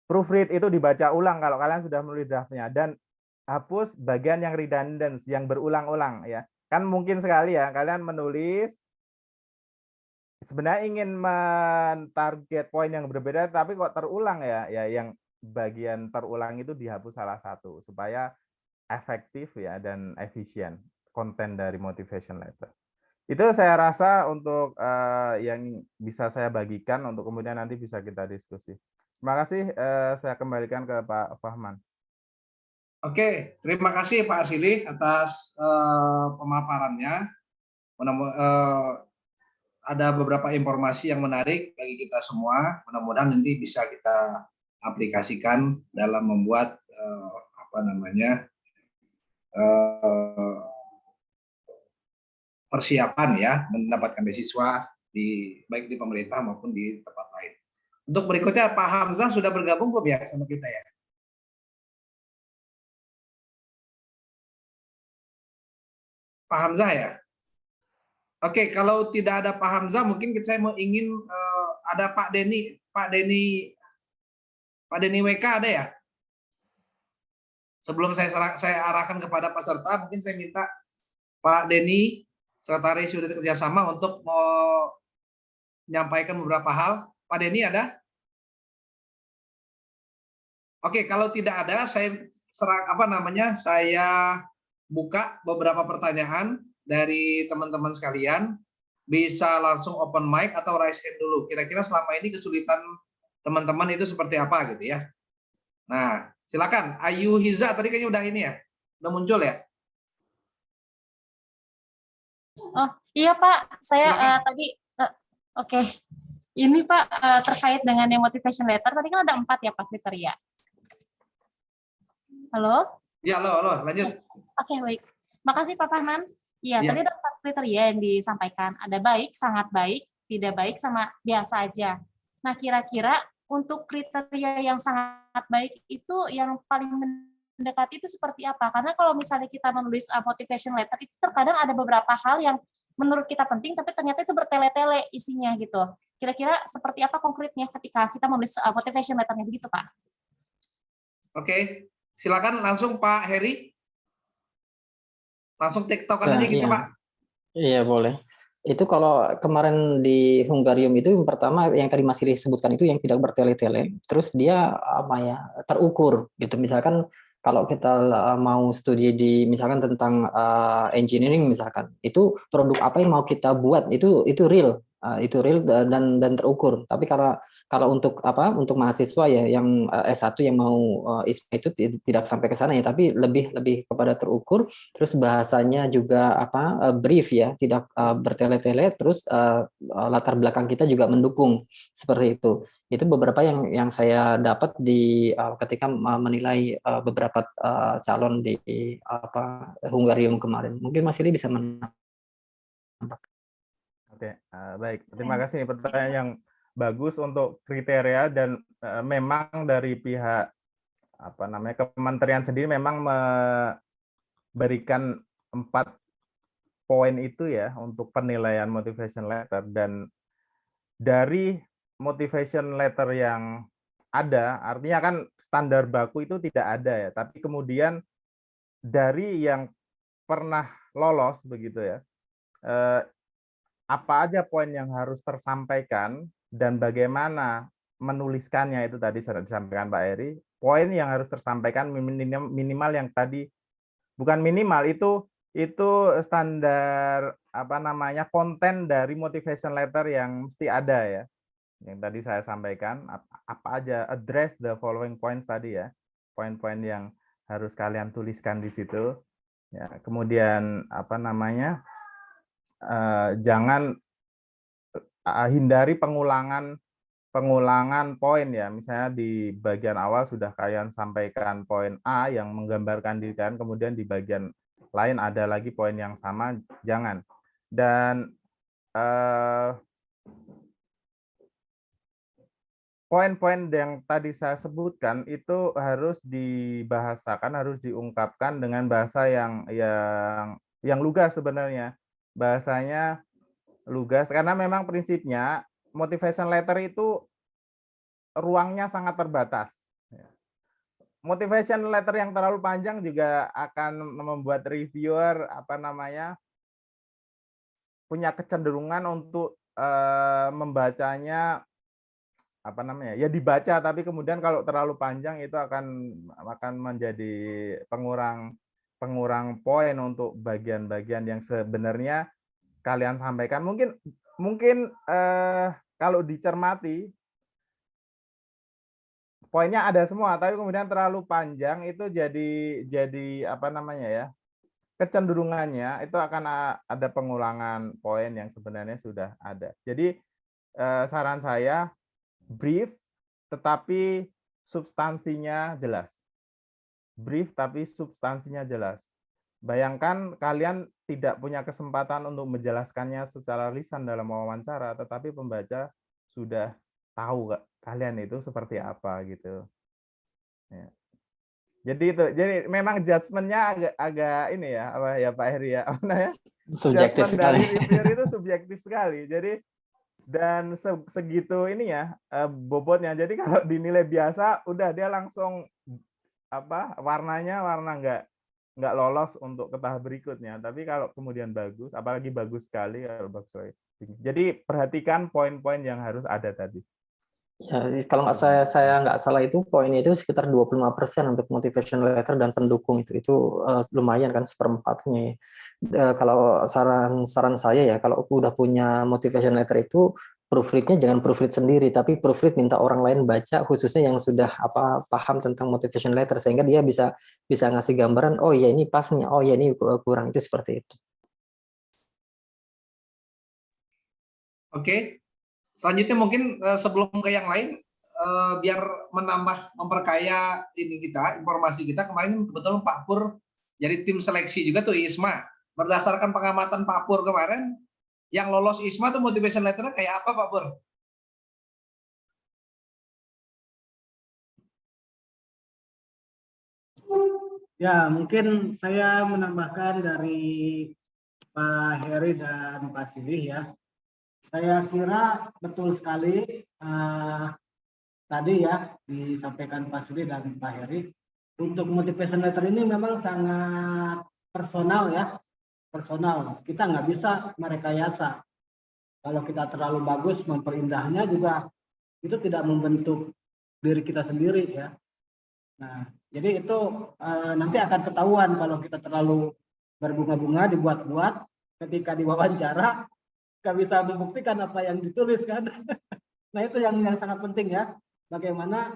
Proofread itu dibaca ulang kalau kalian sudah menulis draftnya, dan hapus bagian yang redundant, yang berulang-ulang ya. Kan mungkin sekali ya kalian menulis sebenarnya ingin mentarget poin yang berbeda tapi kok terulang ya yang bagian terulang itu dihapus salah satu supaya efektif ya dan efisien konten dari motivation letter. Itu saya rasa untuk yang bisa saya bagikan untuk kemudian nanti bisa kita diskusi. Terima kasih, saya kembalikan ke Pak Fahman. Oke, terima kasih Pak Asili atas pemaparannya. Ada beberapa informasi yang menarik bagi kita semua. Mudah-mudahan nanti bisa kita aplikasikan dalam membuat persiapan ya mendapatkan beasiswa baik di pemerintah maupun di tempat lain. Untuk berikutnya Pak Hamzah sudah bergabung belum ya sama kita ya? Pak Hamzah ya? Oke, kalau tidak ada Pak Hamzah mungkin saya mau ingin ada Pak Denny WK ada ya? Sebelum saya arahkan kepada peserta, mungkin saya minta Pak Denny Sekretaris Unit Kerjasama untuk menyampaikan beberapa hal. Pak Denny ada? Oke, kalau tidak ada, saya buka beberapa pertanyaan dari teman-teman sekalian. Bisa langsung open mic atau raise hand dulu. Kira-kira selama ini kesulitan teman-teman itu seperti apa gitu ya. Nah, silakan. Ayu Hiza tadi kayaknya udah ini ya, udah muncul ya. Oh iya Pak, saya Silakan. tadi oke. Ini Pak terkait dengan yang motivation letter tadi kan ada 4 ya Pak kriteria. Halo? Ya, halo, lanjut. Oke, baik. Makasih Pak Fahman. Iya, Iya. tadi ada 4 kriteria yang disampaikan. Ada baik, sangat baik, tidak baik, sama biasa aja. Nah, kira-kira untuk kriteria yang sangat baik itu yang paling mendekati itu seperti apa? Karena kalau misalnya kita menulis motivation letter itu terkadang ada beberapa hal yang menurut kita penting, tapi ternyata itu bertele-tele isinya gitu. Kira-kira seperti apa konkretnya ketika kita menulis motivation letternya begitu, Pak? Oke, silakan langsung Pak Heri. Langsung tiktokan aja gitu iya. Pak. Iya boleh. Itu kalau kemarin di Hungarium itu yang pertama yang tadi Mas Silih sebutkan itu yang tidak bertele-tele. Terus dia apa ya terukur gitu. Misalkan kalau kita mau studi di misalkan tentang engineering misalkan, itu produk apa yang mau kita buat itu real. Itu real dan terukur. Tapi kalau untuk apa untuk mahasiswa ya yang S1 yang mau ISPA itu tidak sampai ke sana ya, tapi lebih kepada terukur. Terus bahasanya juga apa brief ya, tidak bertele-tele. Terus latar belakang kita juga mendukung seperti itu. Itu beberapa yang saya dapat di ketika menilai beberapa calon di apa Hungarium kemarin. Mungkin Mas Ili bisa menambah. Oke, baik. Terima kasih. Pertanyaan yang bagus untuk kriteria dan memang dari pihak apa namanya kementerian sendiri memang memberikan 4 poin itu ya untuk penilaian motivation letter, dan dari motivation letter yang ada, artinya kan standar baku itu tidak ada ya, tapi kemudian dari yang pernah lolos begitu ya, apa aja poin yang harus tersampaikan dan bagaimana menuliskannya itu tadi sudah disampaikan Pak Eri. Poin yang harus tersampaikan minimal yang tadi, bukan minimal, itu standar apa namanya konten dari motivation letter yang mesti ada ya. Yang tadi saya sampaikan apa aja, address the following points tadi ya. Poin-poin yang harus kalian tuliskan di situ. Ya, kemudian apa namanya? Jangan hindari pengulangan poin ya. Misalnya di bagian awal sudah kalian sampaikan poin A yang menggambarkan diri kalian, kemudian di bagian lain ada lagi poin yang sama, jangan. Dan poin-poin yang tadi saya sebutkan itu harus dibahasakan, harus diungkapkan dengan bahasa yang lugas sebenarnya. Bahasanya lugas karena memang prinsipnya motivation letter itu ruangnya sangat terbatas. Motivation letter yang terlalu panjang juga akan membuat reviewer apa namanya punya kecenderungan untuk membacanya apa namanya ya dibaca, tapi kemudian kalau terlalu panjang itu akan menjadi pengurang poin untuk bagian-bagian yang sebenarnya kalian sampaikan. Mungkin kalau dicermati poinnya ada semua, tapi kemudian terlalu panjang itu jadi apa namanya ya kecenderungannya itu akan ada pengulangan poin yang sebenarnya sudah ada. Jadi saran saya brief tetapi substansinya jelas. Brief tapi substansinya jelas. Bayangkan kalian tidak punya kesempatan untuk menjelaskannya secara lisan dalam wawancara, tetapi pembaca sudah tahu kalian itu seperti apa gitu. Ya. Jadi memang judgement-nya agak ini ya apa ya Pak Heri ya, apa namanya? Subjektif Judgement sekali. dari reviewer itu subjektif sekali. Jadi dan segitu ini ya bobotnya. Jadi kalau dinilai biasa, udah dia langsung apa warna nggak lolos untuk ke tahap berikutnya. Tapi kalau kemudian bagus, apalagi bagus sekali, kalau bagus sekali. Jadi perhatikan poin-poin yang harus ada tadi. Ya, kalau nggak saya nggak salah itu poinnya itu sekitar 25% untuk motivation letter dan pendukung itu lumayan kan seperempatnya. Kalau saran saya ya kalau udah punya motivation letter itu proofreadnya jangan proofread sendiri, tapi proofread minta orang lain baca, khususnya yang sudah apa paham tentang motivation letter sehingga dia bisa ngasih gambaran, oh ya ini pas nih, oh ya ini kurang, itu seperti itu. Oke. Selanjutnya mungkin sebelum ke yang lain, biar memperkaya ini kita, informasi kita, kemarin kebetulan Pak Pur jadi tim seleksi juga tuh ISMA. Berdasarkan pengamatan Pak Pur kemarin, yang lolos ISMA tuh motivation letternya kayak apa Pak Pur? Ya, mungkin saya menambahkan dari Pak Heri dan Pak Silih ya. Saya kira betul sekali tadi ya disampaikan Pak Silih dan Pak Heri. Untuk motivation letter ini memang sangat personal ya, personal. Kita nggak bisa merekayasa. Kalau kita terlalu bagus memperindahnya juga itu tidak membentuk diri kita sendiri ya. Nah, jadi itu nanti akan ketahuan kalau kita terlalu berbunga-bunga, dibuat-buat, ketika diwawancara nggak bisa membuktikan apa yang ditulis kan. Nah itu yang sangat penting ya, bagaimana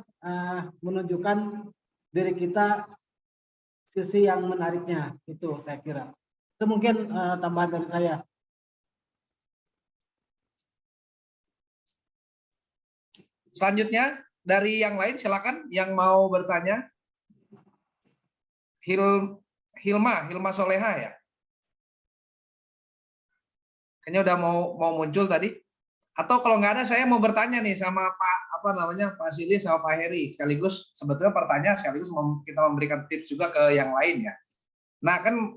menunjukkan diri kita sisi yang menariknya, itu saya kira. Itu mungkin tambahan dari saya. Selanjutnya dari yang lain silakan yang mau bertanya. Hilma Soleha ya. Kayaknya udah mau muncul tadi. Atau kalau nggak ada, saya mau bertanya nih sama Pak Silih sama Pak Heri. Sekaligus sebetulnya pertanyaan sekaligus kita memberikan tips juga ke yang lain ya. Nah kan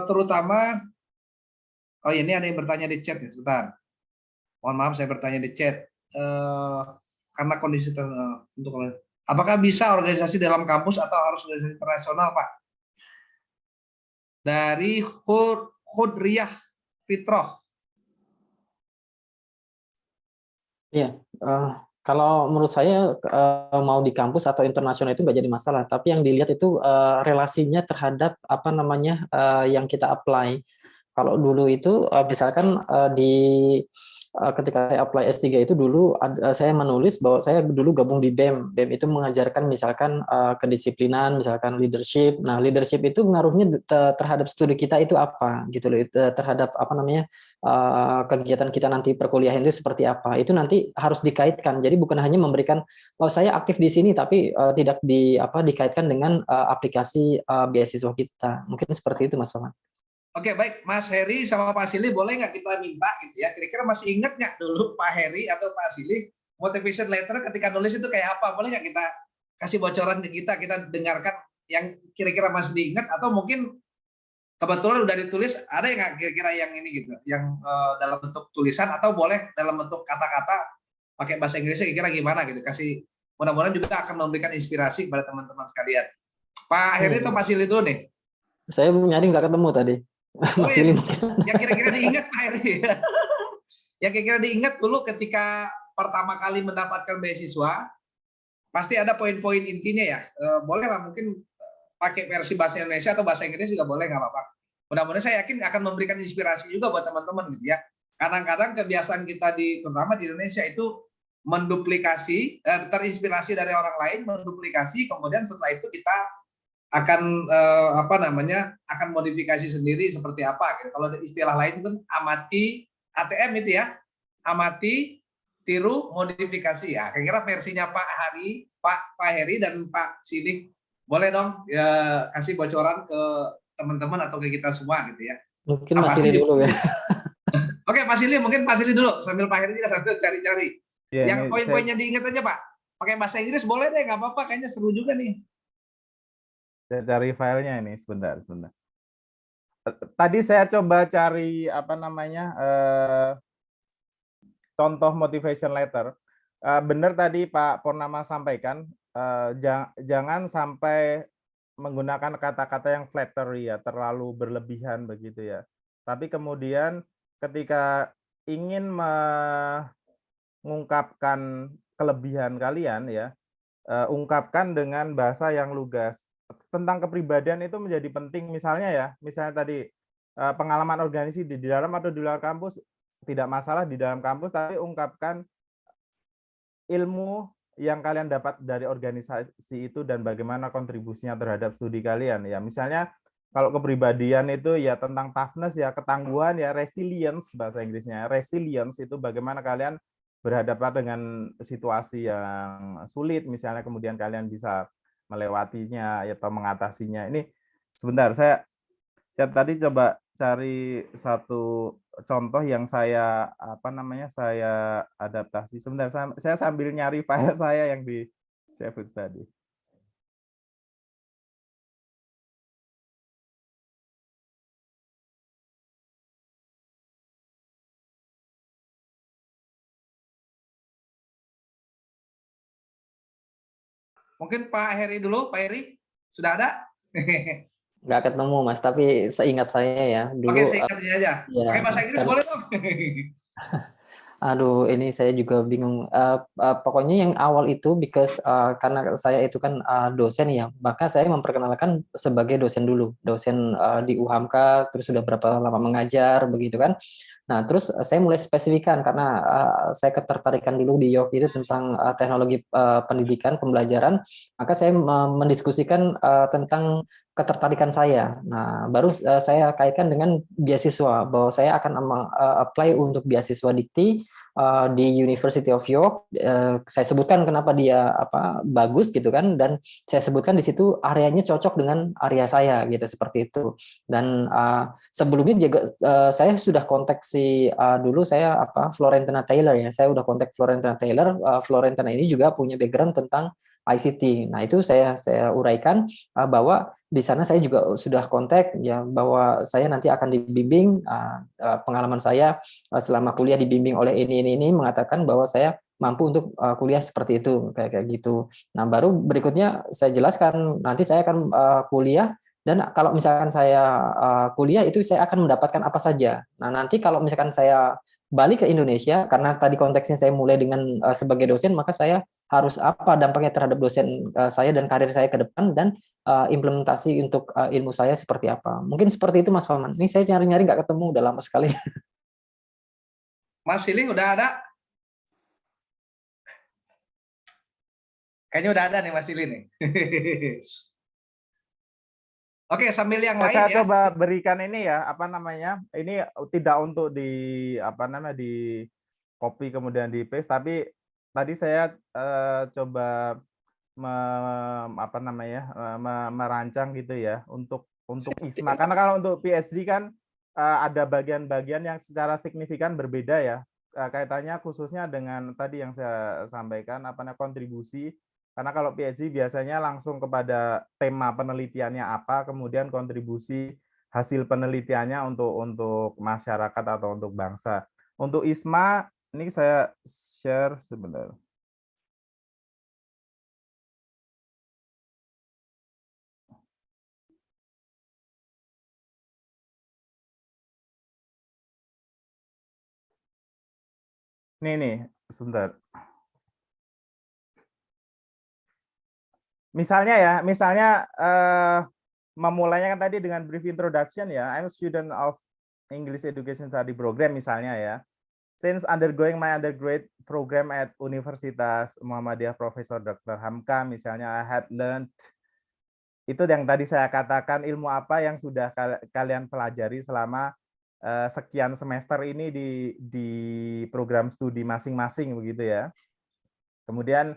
terutama, oh ini ada yang bertanya di chat ya, sebentar. Mohon maaf saya bertanya di chat. Karena kondisi untuk apakah bisa organisasi dalam kampus atau harus organisasi internasional, Pak? Dari Hudriyah Fitroh. Iya, kalau menurut saya mau di kampus atau internasional itu nggak jadi masalah. Tapi yang dilihat itu relasinya terhadap apa namanya yang kita apply. Kalau dulu itu misalkan ketika saya apply S3 itu dulu saya menulis bahwa saya dulu gabung di BEM. BEM itu mengajarkan misalkan kedisiplinan, misalkan leadership. Nah, leadership itu pengaruhnya terhadap studi kita itu apa gitu loh, terhadap apa namanya kegiatan kita nanti perkuliahan itu seperti apa. Itu nanti harus dikaitkan. Jadi bukan hanya memberikan saya aktif di sini tapi tidak dikaitkan dengan aplikasi beasiswa kita. Mungkin seperti itu Mas Farhan. Oke, baik. Mas Heri sama Pak Silih, boleh nggak kita minta gitu ya, kira-kira masih ingat nggak dulu Pak Heri atau Pak Silih motivation letter ketika nulis itu kayak apa? Boleh nggak kita kasih bocoran di kita dengarkan yang kira-kira masih diingat, atau mungkin kebetulan udah ditulis, ada yang nggak kira-kira yang ini gitu, yang dalam bentuk tulisan atau boleh dalam bentuk kata-kata pakai bahasa Inggrisnya, kira-kira gimana gitu. Kasih, mudah-mudahan juga akan memberikan inspirasi kepada teman-teman sekalian. Pak Heri atau Pak Silih dulu nih? Saya nyari nggak ketemu tadi. Mas Silih yang kira-kira diingat Pak Heri. Yang kira-kira diingat dulu ketika pertama kali mendapatkan beasiswa, pasti ada poin-poin intinya ya. Boleh lah mungkin pakai versi bahasa Indonesia atau bahasa Inggris juga boleh, nggak apa-apa. Mudah-mudahan saya yakin akan memberikan inspirasi juga buat teman-teman gitu ya. Kadang-kadang kebiasaan kita terutama di Indonesia itu menduplikasi, terinspirasi dari orang lain, menduplikasi, kemudian setelah itu kita akan akan modifikasi sendiri seperti apa gitu. Kalau istilah lain itu amati, ATM itu ya, amati, tiru, modifikasi ya. Kira-kira versinya Pak Heri dan Pak Silih, boleh dong ya, kasih bocoran ke teman-teman atau ke kita semua gitu ya. Mungkin Mas Silih dulu ya. Oke, Mas Silih, mungkin Pak Silih dulu sambil Pak Heri juga sambil cari-cari. Ya, yang poin-poinnya diingat aja Pak. Pakai bahasa Inggris boleh deh, nggak apa-apa. Kayaknya seru juga nih. Saya cari filenya ini sebentar. Tadi saya coba cari contoh motivation letter. Benar tadi Pak Purnama sampaikan, jangan sampai menggunakan kata-kata yang flattery ya, terlalu berlebihan begitu ya. Tapi kemudian ketika ingin mengungkapkan kelebihan kalian ya, ungkapkan dengan bahasa yang lugas. Tentang kepribadian itu menjadi penting, misalnya tadi pengalaman organisasi di dalam atau di luar kampus tidak masalah, di dalam kampus tapi ungkapkan ilmu yang kalian dapat dari organisasi itu dan bagaimana kontribusinya terhadap studi kalian ya. Misalnya Kalau kepribadian itu ya tentang toughness ya, ketangguhan ya, resilience bahasa Inggrisnya. Resilience itu bagaimana kalian berhadapan dengan situasi yang sulit, misalnya kemudian kalian bisa melewatinya atau mengatasinya. Ini sebentar, saya tadi coba cari satu contoh yang saya saya adaptasi. Sebentar, saya sambil nyari file saya yang di save tadi. Mungkin Pak Heri dulu, Pak Heri sudah ada? Nggak ketemu Mas, tapi seingat saya ya Oke, dulu singkatnya aja. ya Pakai bahasa Inggris kan. boleh dong. Aduh, ini saya juga bingung. Pokoknya yang awal itu because karena saya itu kan dosen ya, maka saya memperkenalkan sebagai dosen dulu, dosen di UHAMKA, terus sudah berapa lama mengajar begitu kan. Nah, terus saya mulai spesifikkan karena saya ketertarikan dulu di York itu tentang teknologi pendidikan pembelajaran, maka saya mendiskusikan tentang ketertarikan saya. Nah, baru saya kaitkan dengan beasiswa bahwa saya akan apply untuk beasiswa dikti di University of York. Saya sebutkan kenapa dia bagus gitu kan, dan saya sebutkan di situ areanya cocok dengan area saya gitu seperti itu. Dan sebelumnya juga saya sudah kontak dulu saya Florentina Taylor ya. Saya udah kontak Florentina Taylor. Florentina ini juga punya background tentang ICT. Nah, itu saya uraikan bahwa di sana saya juga sudah kontak ya bahwa saya nanti akan dibimbing, pengalaman saya selama kuliah dibimbing oleh ini mengatakan bahwa saya mampu untuk kuliah seperti itu kayak gitu. Nah, baru berikutnya saya jelaskan nanti saya akan kuliah, dan kalau misalkan saya kuliah itu saya akan mendapatkan apa saja. Nah, nanti kalau misalkan saya balik ke Indonesia, karena tadi konteksnya saya mulai dengan sebagai dosen, maka saya harus apa dampaknya terhadap dosen saya dan karir saya ke depan, dan implementasi untuk ilmu saya seperti apa. Mungkin seperti itu Mas Faman. Ini saya nyari-nyari nggak ketemu, udah lama sekali. Mas Silih udah ada? Kayaknya udah ada nih Mas Silih nih. Oke, sambil yang lain Saya ya. coba berikan ini ya, ini tidak untuk di copy kemudian di paste, tapi tadi saya coba merancang gitu ya untuk ISMA, karena kalau untuk PhD kan ada bagian-bagian yang secara signifikan berbeda ya, kaitannya khususnya dengan tadi yang saya sampaikan kontribusi. Karena kalau PhD biasanya langsung kepada tema penelitiannya apa, kemudian kontribusi hasil penelitiannya untuk masyarakat atau untuk bangsa. Untuk ISMA, ini saya share sebentar. Nih, sebentar. Misalnya memulainya kan tadi dengan brief introduction ya. I'm a student of English Education Study Program misalnya ya. Since undergoing my undergrad program at Universitas Muhammadiyah Profesor Dr. Hamka misalnya, I had learned, itu yang tadi saya katakan, ilmu apa yang sudah kalian pelajari selama sekian semester ini di program studi masing-masing begitu ya. Kemudian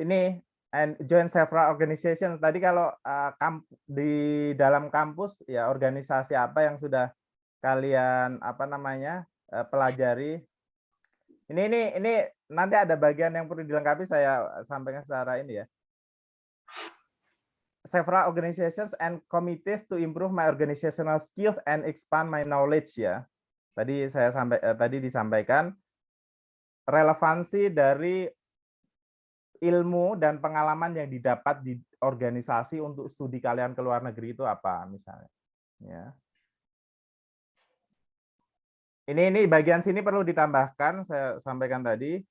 ini and join several organizations. Tadi kalau di dalam kampus ya, organisasi apa yang sudah kalian pelajari. Ini nanti ada bagian yang perlu dilengkapi, saya sampaikan secara ini ya. Several organizations and committees to improve my organizational skills and expand my knowledge ya. Tadi disampaikan relevansi dari ilmu dan pengalaman yang didapat di organisasi untuk studi kalian ke luar negeri itu apa misalnya. Ya. Ini bagian sini perlu ditambahkan, saya sampaikan tadi.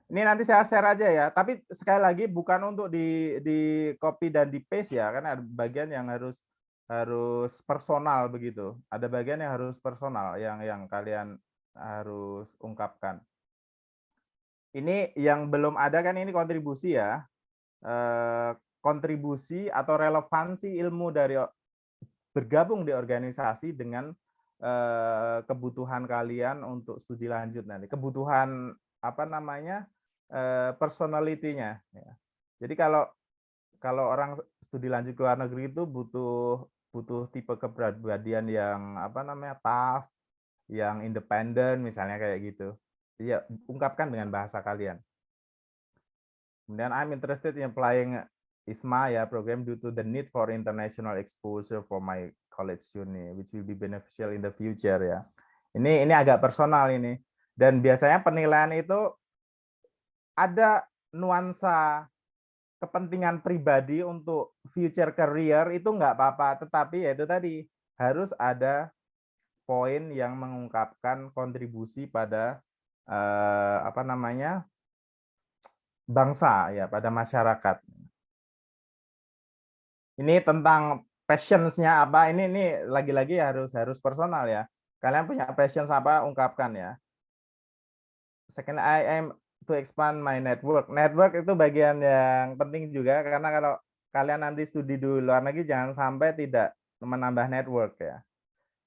Ini nanti saya share aja ya, tapi sekali lagi bukan untuk di copy dan di paste ya, karena ada bagian yang harus personal begitu. Ada bagian yang harus personal yang kalian harus ungkapkan. Ini yang belum ada kan, ini kontribusi ya. kontribusi atau relevansi ilmu dari bergabung di organisasi dengan kebutuhan kalian untuk studi lanjut nanti, kebutuhan apa namanya personality-nya. Ya. Jadi kalau orang studi lanjut ke luar negeri itu butuh tipe kepribadian yang apa namanya tough, yang independen misalnya kayak gitu. Ya ungkapkan dengan bahasa kalian. Kemudian I'm interested in applying ISMA ya program due to the need for international exposure for my college uni, which will be beneficial in the future ya. Ini agak personal ini. Dan biasanya penilaian itu ada nuansa kepentingan pribadi untuk future career itu nggak apa-apa, tetapi ya itu tadi harus ada poin yang mengungkapkan kontribusi pada apa namanya bangsa ya, pada masyarakat. Ini tentang passions-nya apa, ini lagi-lagi harus personal ya. Kalian punya passions apa, ungkapkan ya. Second, I am to expand my network. Network itu bagian yang penting juga, karena kalau kalian nanti studi di luar negeri jangan sampai tidak menambah network ya.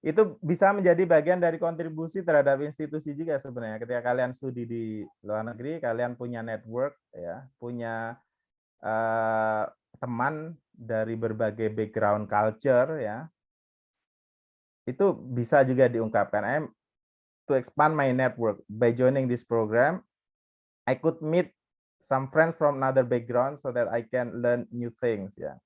Itu bisa menjadi bagian dari kontribusi terhadap institusi juga sebenarnya. Ketika kalian studi di luar negeri, kalian punya network ya, punya teman dari berbagai background culture ya. Itu bisa juga diungkapkan. I'm to expand my network by joining this program. I could meet some friends from another background so that I can learn new things ya.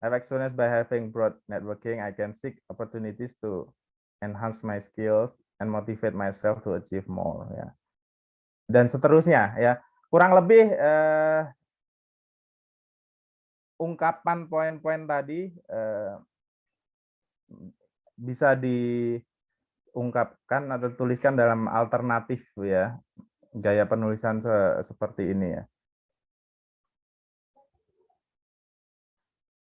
I've experienced by having broad networking, I can seek opportunities to enhance my skills and motivate myself to achieve more ya. Dan seterusnya ya. Kurang lebih ungkapan poin-poin tadi bisa diungkapkan atau tuliskan dalam alternatif ya, gaya penulisan seperti ini ya.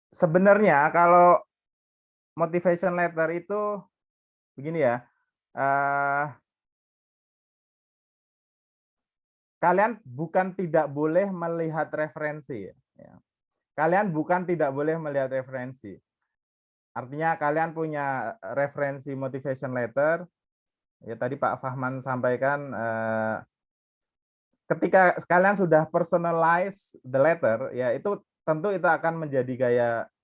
Sebenarnya kalau motivation letter itu begini ya, kalian bukan tidak boleh melihat referensi ya. Kalian bukan tidak boleh melihat referensi. Artinya kalian punya referensi motivation letter. Ya tadi Pak Fahman sampaikan ketika kalian sudah personalize the letter ya itu tentu itu akan menjadi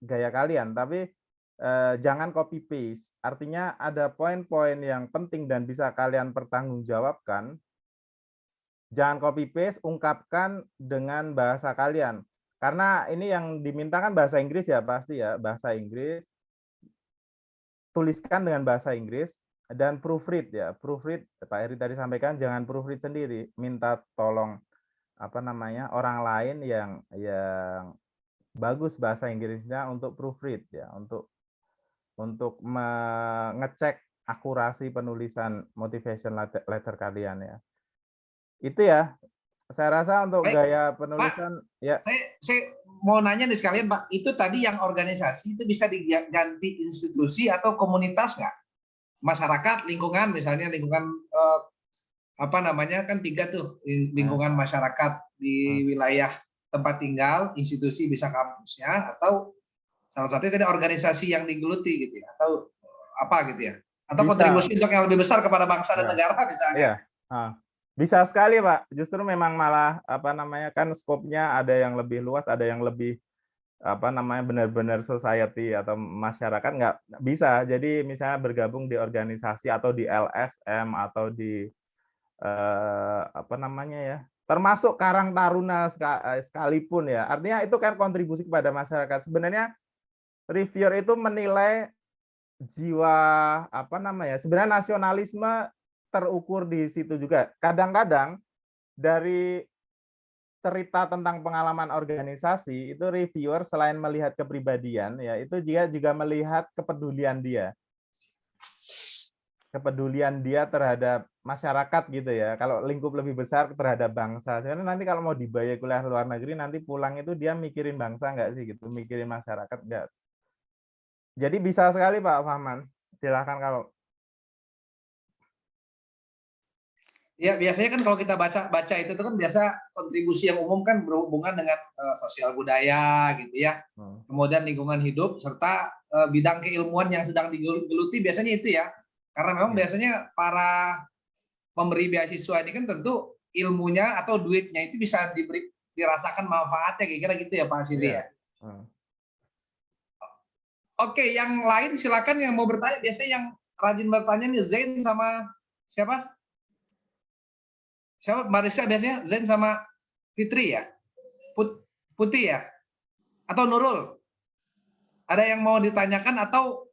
gaya kalian, tapi jangan copy paste. Artinya ada poin-poin yang penting dan bisa kalian pertanggungjawabkan. Jangan copy paste, ungkapkan dengan bahasa kalian. Karena ini yang dimintakan bahasa Inggris ya pasti ya, bahasa Inggris. Tuliskan dengan bahasa Inggris dan proofread ya. Proofread Pak Heri tadi sampaikan jangan proofread sendiri, minta tolong apa namanya orang lain yang bagus bahasa Inggrisnya untuk proofread ya, untuk mengecek akurasi penulisan motivation letter kalian ya. Itu ya. Saya rasa untuk gaya penulisan Pak, ya. Saya mau nanya nih sekalian Pak, itu tadi yang organisasi itu bisa diganti institusi atau komunitas nggak? Masyarakat, lingkungan misalnya lingkungan apa namanya kan 3 tuh lingkungan masyarakat di wilayah tempat tinggal, institusi bisa kampusnya atau salah satunya tadi organisasi yang digeluti gitu ya atau apa gitu ya? Atau bisa. Kontribusi untuk yang lebih besar kepada bangsa dan negara misalnya. Iya. Bisa sekali Pak, justru memang malah apa namanya kan skopnya ada yang lebih luas, ada yang lebih apa namanya benar-benar society atau masyarakat nggak bisa. Jadi misalnya bergabung di organisasi atau di LSM atau di apa namanya ya, termasuk Karang Taruna sekalipun ya. Artinya itu kan kontribusi kepada masyarakat. Sebenarnya reviewer itu menilai jiwa apa namanya? Sebenarnya nasionalisme terukur di situ juga. Kadang-kadang dari cerita tentang pengalaman organisasi itu reviewer selain melihat kepribadian ya itu juga melihat kepedulian dia terhadap masyarakat gitu ya. Kalau lingkup lebih besar terhadap bangsa. Sebenarnya nanti kalau mau dibayar kuliah luar negeri nanti pulang itu dia mikirin bangsa nggak sih gitu, mikirin masyarakat nggak. Jadi bisa sekali Pak Fahman. Silakan kalau Ya, biasanya kan kalau kita baca itu kan biasa kontribusi yang umum kan berhubungan dengan sosial budaya gitu ya. Kemudian lingkungan hidup serta bidang keilmuan yang sedang digeluti biasanya itu ya. Karena memang biasanya para pemberi beasiswa ini kan tentu ilmunya atau duitnya itu bisa dirasakan manfaatnya kira-kira gitu ya Pak Sili ya. Oke, yang lain silakan yang mau bertanya. Biasanya yang rajin bertanya nih Zain sama siapa? Siapa Marisha biasanya Zain sama Fitri ya? Putih ya? Atau Nurul? Ada yang mau ditanyakan atau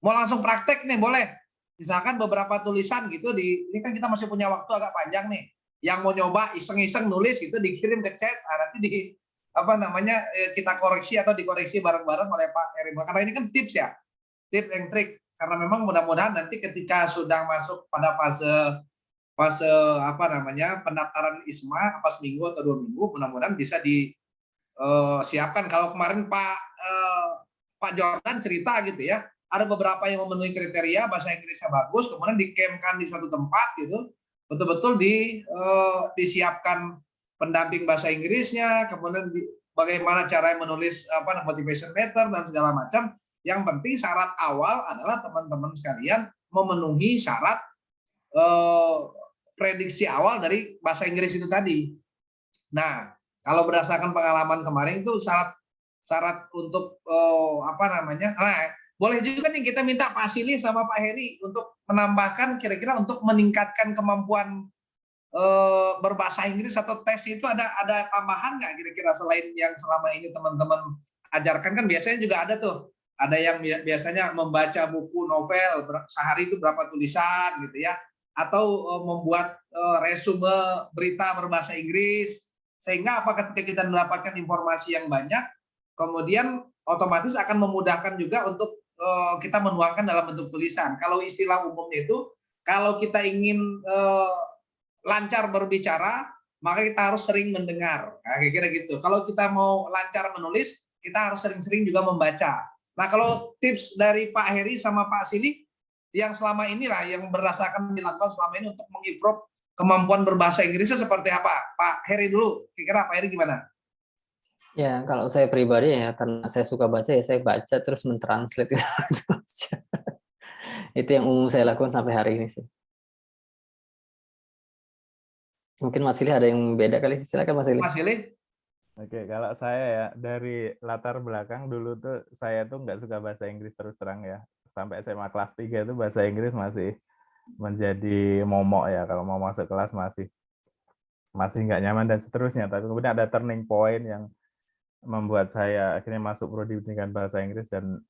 mau langsung praktek nih boleh? Misalkan beberapa tulisan gitu ini kan kita masih punya waktu agak panjang nih. Yang mau nyoba iseng-iseng nulis gitu dikirim ke chat, nanti kita koreksi atau dikoreksi bareng-bareng oleh Pak Heri. Karena ini kan tips ya, tips and trik. Karena memang mudah-mudahan nanti ketika sudah masuk pada fase pendaftaran ISMA pas minggu atau 2 minggu mudah-mudahan bisa disiapkan. Kalau kemarin Pak Jordan cerita gitu ya, ada beberapa yang memenuhi kriteria bahasa Inggrisnya bagus, kemudian dikemkan di suatu tempat gitu, betul-betul disiapkan pendamping bahasa Inggrisnya, kemudian bagaimana cara menulis motivation letter dan segala macam. Yang penting syarat awal adalah teman-teman sekalian memenuhi syarat prediksi awal dari bahasa Inggris itu tadi. Nah, kalau berdasarkan pengalaman kemarin itu syarat untuk boleh juga nih kita minta Pak Sili sama Pak Heri untuk menambahkan kira-kira untuk meningkatkan kemampuan berbahasa Inggris atau tes itu ada tambahan nggak kira-kira selain yang selama ini teman-teman ajarkan. Kan biasanya juga ada tuh, ada yang biasanya membaca buku novel sehari itu berapa tulisan gitu ya, atau membuat resume berita berbahasa Inggris, sehingga ketika kita mendapatkan informasi yang banyak, kemudian otomatis akan memudahkan juga untuk kita menuangkan dalam bentuk tulisan. Kalau istilah umumnya itu, kalau kita ingin lancar berbicara, maka kita harus sering mendengar. Kira-kira gitu. Kalau kita mau lancar menulis, kita harus sering-sering juga membaca. Nah, kalau tips dari Pak Heri sama Pak Sili, yang selama inilah yang berdasarkan dilakukan selama ini untuk mengimprove kemampuan berbahasa Inggrisnya seperti apa? Pak Heri dulu, kira-kira Pak Heri gimana? Ya, kalau saya pribadi ya, karena saya suka baca ya saya baca terus mentranslate itu aja. Itu yang umum saya lakukan sampai hari ini sih. Mungkin Mas Sili ada yang beda kali, silakan Mas Sili. Mas Sili? Oke, kalau saya ya dari latar belakang dulu tuh saya tuh nggak suka bahasa Inggris terus terang ya. Sampai SMA kelas 3 itu bahasa Inggris masih menjadi momok ya, kalau mau masuk kelas masih nggak nyaman dan seterusnya. Tapi kemudian ada turning point yang membuat saya akhirnya masuk prodi pendidikan bahasa Inggris dan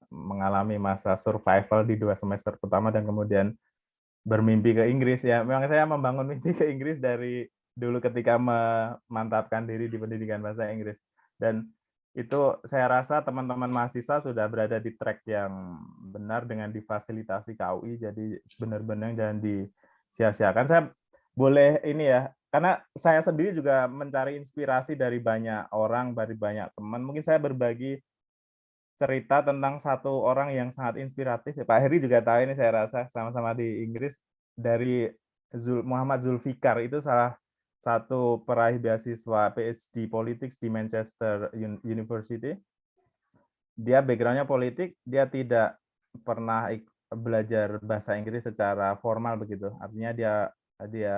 mengalami masa survival di 2 semester pertama dan kemudian bermimpi ke Inggris ya. Memang saya membangun mimpi ke Inggris dari dulu ketika memantapkan diri di pendidikan bahasa Inggris. Dan itu saya rasa teman-teman mahasiswa sudah berada di track yang benar dengan difasilitasi KUI, jadi benar-benar jangan disia-siakan. Saya boleh ini ya, karena saya sendiri juga mencari inspirasi dari banyak orang, dari banyak teman. Mungkin saya berbagi cerita tentang satu orang yang sangat inspiratif. Pak Heri juga tahu ini, saya rasa sama-sama di Inggris, dari Muhammad Zulfikar. Itu salah satu peraih beasiswa PhD Politics di Manchester University. Dia background-nya politik, dia tidak pernah belajar bahasa Inggris secara formal begitu. Artinya dia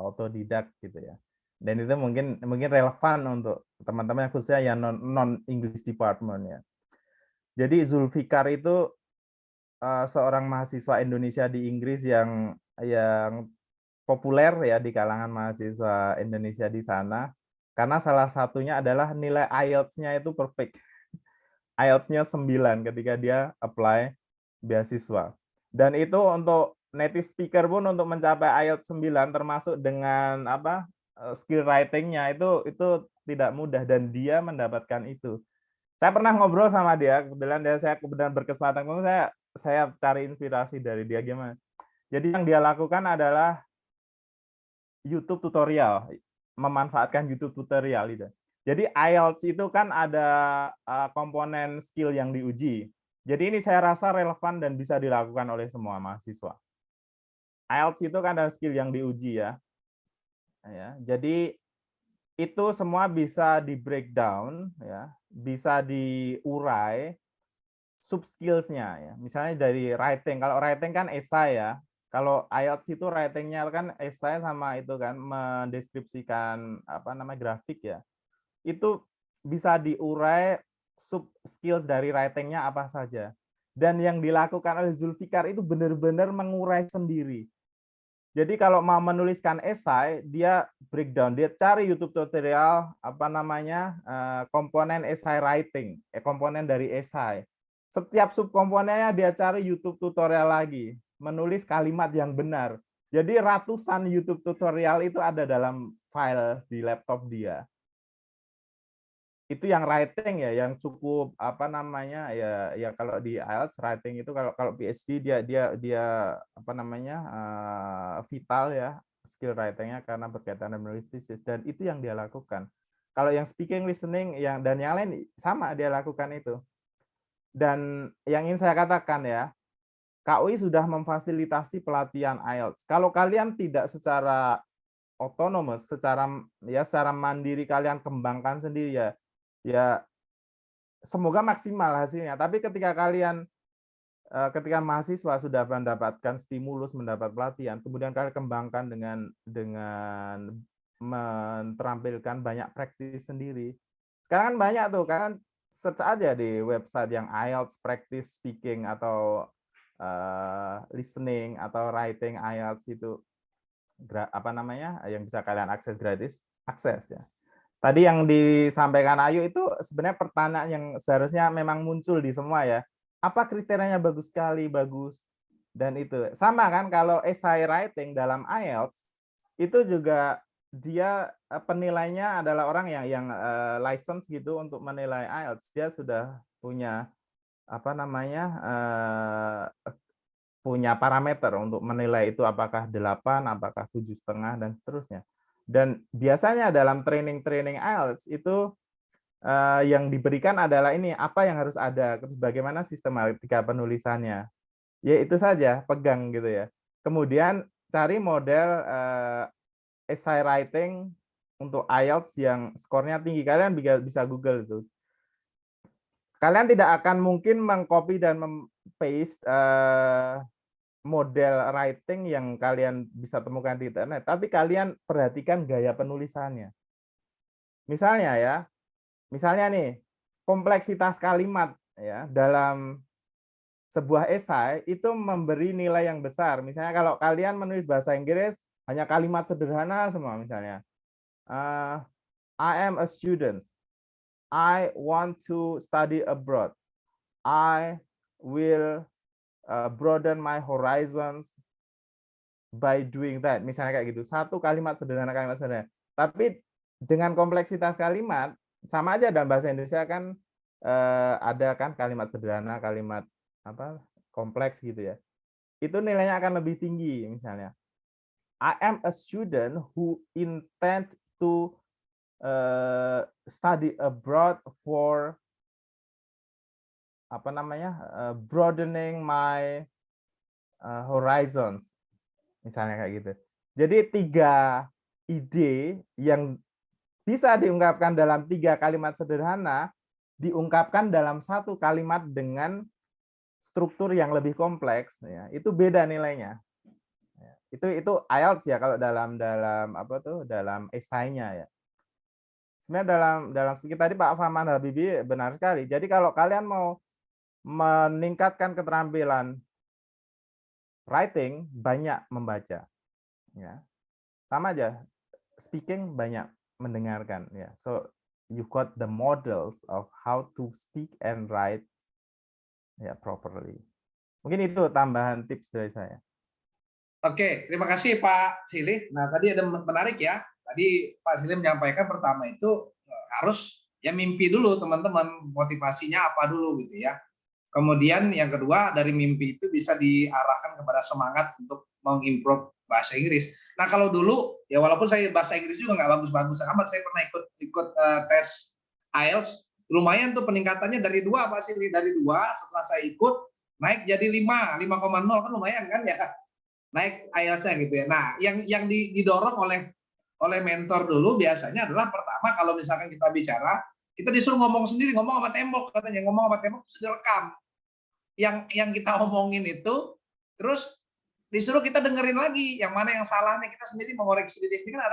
autodidak gitu ya. Dan itu mungkin relevan untuk teman-teman khususnya yang non English department ya. Jadi Zulfikar itu seorang mahasiswa Indonesia di Inggris yang populer ya di kalangan mahasiswa Indonesia di sana, karena salah satunya adalah nilai IELTS-nya itu perfect. IELTS-nya 9 ketika dia apply beasiswa. Dan itu untuk native speaker pun untuk mencapai IELTS 9 termasuk dengan skill writing-nya itu tidak mudah dan dia mendapatkan itu. Saya pernah ngobrol sama dia, kebetulan berkesempatan saya cari inspirasi dari dia gimana. Jadi yang dia lakukan adalah YouTube tutorial, memanfaatkan YouTube tutorial itu. Jadi IELTS itu kan ada komponen skill yang diuji. Jadi ini saya rasa relevan dan bisa dilakukan oleh semua mahasiswa. IELTS itu kan ada skill yang diuji ya. Jadi itu semua bisa di breakdown ya, bisa diurai sub skills-nya ya. Misalnya dari writing, kalau writing kan esai ya. Kalau IELTS itu writing-nya kan esai sama itu kan mendeskripsikan apa namanya grafik ya. Itu bisa diurai sub skills dari writing-nya apa saja. Dan yang dilakukan oleh Zulfikar itu benar-benar mengurai sendiri. Jadi kalau mau menuliskan esai, dia breakdown, dia cari YouTube tutorial apa namanya komponen esai writing, komponen dari esai. Setiap subkomponennya dia cari YouTube tutorial lagi, menulis kalimat yang benar. Jadi ratusan YouTube tutorial itu ada dalam file di laptop dia. Itu yang writing ya, yang cukup apa namanya ya kalau di IELTS writing itu kalau PhD dia apa namanya vital ya skill writing-nya karena berkaitan dengan menulis thesis, dan itu yang dia lakukan. Kalau yang speaking, listening dan yang lain sama dia lakukan itu. Dan yang ingin saya katakan ya, KUI sudah memfasilitasi pelatihan IELTS. Kalau kalian tidak secara otonomous, secara mandiri kalian kembangkan sendiri ya semoga maksimal hasilnya. Tapi ketika ketika mahasiswa sudah mendapatkan stimulus, mendapat pelatihan, kemudian kalian kembangkan dengan menterampilkan banyak praktis sendiri. Sekarang kan banyak tuh kan, search aja di website yang IELTS practice speaking atau listening atau writing IELTS itu apa namanya yang bisa kalian akses gratis, akses ya. Tadi yang disampaikan Ayu itu sebenarnya pertanyaan yang seharusnya memang muncul di semua ya. Apa kriterianya bagus sekali, bagus. Dan itu sama kan kalau essay writing dalam IELTS itu juga dia penilainya adalah orang yang license gitu untuk menilai IELTS. Dia sudah punya apa namanya punya parameter untuk menilai itu apakah 8, apakah 7,5 dan seterusnya. Dan biasanya dalam training IELTS itu yang diberikan adalah ini apa yang harus ada, bagaimana sistematika penulisannya. Ya itu saja, pegang gitu ya. Kemudian cari model essay writing untuk IELTS yang skornya tinggi. Kalian bisa Google itu. Kalian tidak akan mungkin mengcopy dan paste model writing yang kalian bisa temukan di internet, tapi kalian perhatikan gaya penulisannya. Misalnya nih kompleksitas kalimat ya dalam sebuah esai itu memberi nilai yang besar. Misalnya kalau kalian menulis bahasa Inggris hanya kalimat sederhana semua, misalnya I am a student, I want to study abroad, I will broaden my horizons by doing that. Misalnya kayak gitu. Satu kalimat sederhana. Tapi dengan kompleksitas kalimat, sama aja dalam bahasa Indonesia kan ada kan kalimat sederhana, kalimat apa kompleks gitu ya. Itu nilainya akan lebih tinggi misalnya. I am a student who intend to study abroad for apa namanya broadening my horizons, misalnya kayak gitu. Jadi 3 ide yang bisa diungkapkan dalam 3 kalimat sederhana diungkapkan dalam 1 kalimat dengan struktur yang lebih kompleks ya, itu beda nilainya. Itu IELTS ya kalau dalam apa tuh dalam esainya ya. Sebenarnya dalam speaking tadi Pak Fahman Habibie benar sekali. Jadi kalau kalian mau meningkatkan keterampilan writing, banyak membaca ya. Sama aja speaking, banyak mendengarkan ya. So you got the models of how to speak and write ya properly. Mungkin itu tambahan tips dari saya. Oke, terima kasih Pak Silih. Nah, tadi ada menarik ya. Tadi Pak Silih menyampaikan pertama itu harus ya mimpi dulu teman-teman, motivasinya apa dulu gitu ya. Kemudian yang kedua dari mimpi itu bisa diarahkan kepada semangat untuk mengimprove bahasa Inggris. Nah kalau dulu ya walaupun saya bahasa Inggris juga nggak bagus-bagus amat, saya pernah ikut tes IELTS, lumayan tuh peningkatannya dari 2 Pak Silih, dari 2 setelah saya ikut naik jadi 5,0 kan lumayan kan ya. naik IELTS-nya gitu ya. Nah, yang didorong oleh mentor dulu biasanya adalah pertama kalau misalkan kita bicara, kita disuruh ngomong sendiri, ngomong sama tembok katanya, ngomong sama tembok terus direkam. Yang kita omongin itu, terus disuruh kita dengerin lagi yang mana yang salahnya, kita sendiri mengoreksi diri sendiri kan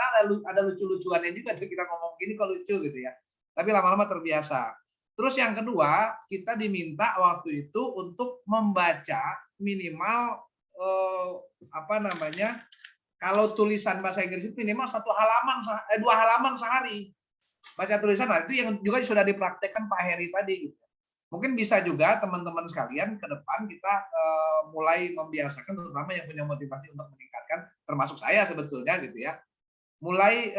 ada lucu-lucuannya juga tuh, kita ngomong gini kok lucu gitu ya. Tapi lama-lama terbiasa. Terus yang kedua, kita diminta waktu itu untuk membaca minimal kalau tulisan bahasa Inggris itu minimal 2 halaman sehari. Baca tulisan, nah itu yang juga sudah dipraktekkan Pak Heri tadi gitu. Mungkin bisa juga teman-teman sekalian ke depan kita mulai membiasakan, terutama yang punya motivasi untuk meningkatkan, termasuk saya sebetulnya gitu ya. Mulai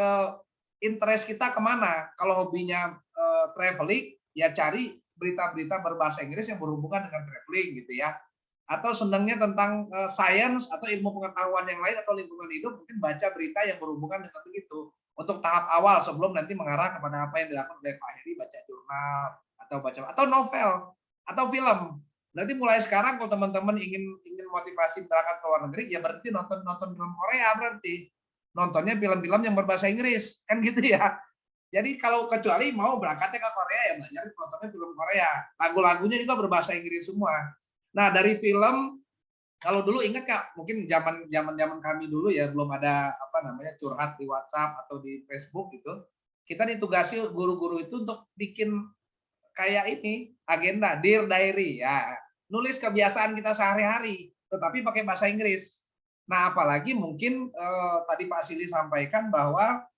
interest kita kemana? Kalau hobinya traveling, ya cari berita-berita berbahasa Inggris yang berhubungan dengan traveling gitu ya. Atau senangnya tentang sains atau ilmu pengetahuan yang lain atau lingkungan hidup, mungkin baca berita yang berhubungan dengan begitu. Untuk tahap awal sebelum nanti mengarah kepada apa yang dilakukan oleh Pak Heri, baca jurnal atau novel atau film. Nanti mulai sekarang kalau teman-teman ingin motivasi berangkat ke luar negeri, ya berarti nonton film Korea, berarti nontonnya film-film yang berbahasa Inggris kan gitu ya. Jadi kalau kecuali mau berangkatnya ke Korea, ya belajar nontonnya film Korea. Lagu-lagunya juga berbahasa Inggris semua. Nah, dari film, kalau dulu ingat Kak, mungkin zaman kami dulu ya belum ada curhat di WhatsApp atau di Facebook gitu. Kita ditugasi guru-guru itu untuk bikin kayak ini, agenda, Dear Diary ya. Nulis kebiasaan kita sehari-hari, tetapi pakai bahasa Inggris. Nah, apalagi mungkin tadi Pak Sili sampaikan bahwa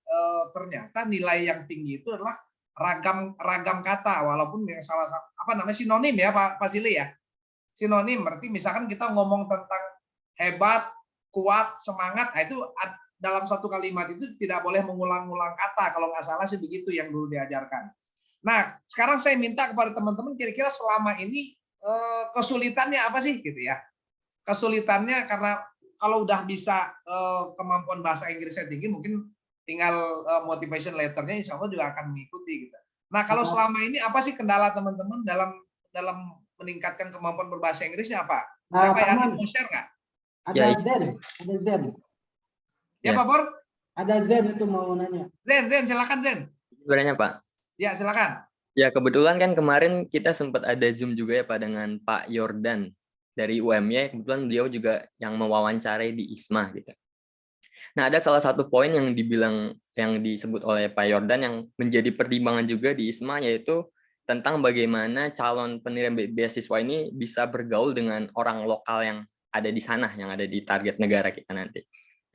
ternyata nilai yang tinggi itu adalah ragam kata, walaupun yang sama-sama sinonim ya Pak Sili ya. Sinonim berarti misalkan kita ngomong tentang hebat, kuat, semangat, nah itu dalam satu kalimat itu tidak boleh mengulang-ulang kata, kalau nggak salah sih begitu yang dulu diajarkan. Nah, sekarang saya minta kepada teman-teman kira-kira selama ini kesulitannya apa sih gitu ya. Kesulitannya karena kalau udah bisa kemampuan bahasa Inggrisnya tinggi, mungkin tinggal motivation letternya insya Allah juga akan mengikuti gitu. Nah, kalau selama ini apa sih kendala teman-teman dalam meningkatkan kemampuan berbahasa Inggrisnya apa? Siapa yang mau share nggak? Ada Zen. Siapa, Bor? Ada Zen itu mau nanya. Zen, silakan Zen. Sebenarnya Pak. Ya, silakan. Ya, kebetulan kan kemarin kita sempat ada Zoom juga ya Pak dengan Pak Yordan dari UMY. Kebetulan beliau juga yang mewawancarai di ISMA gitu. Nah, ada salah satu poin yang disebut oleh Pak Yordan yang menjadi pertimbangan juga di ISMA, yaitu tentang bagaimana calon penerima beasiswa ini bisa bergaul dengan orang lokal yang ada di sana, yang ada di target negara kita nanti.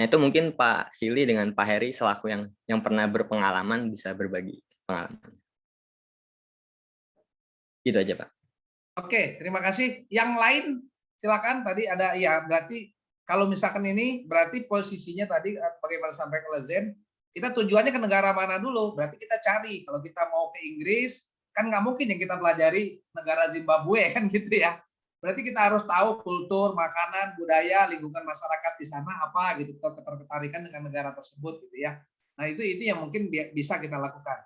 Nah, itu mungkin Pak Sili dengan Pak Heri selaku yang pernah berpengalaman bisa berbagi pengalaman. Gitu aja, Pak. Oke, terima kasih. Yang lain silakan. Tadi ada ya, berarti kalau misalkan ini berarti posisinya tadi bagaimana sampai ke Zen, kita tujuannya ke negara mana dulu? Berarti kita cari kalau kita mau ke Inggris, kan nggak mungkin yang kita pelajari negara Zimbabwe kan gitu ya. Berarti kita harus tahu kultur, makanan, budaya, lingkungan masyarakat di sana apa gitu, ketertarikan dengan negara tersebut gitu ya. Nah, itu yang mungkin bisa kita lakukan.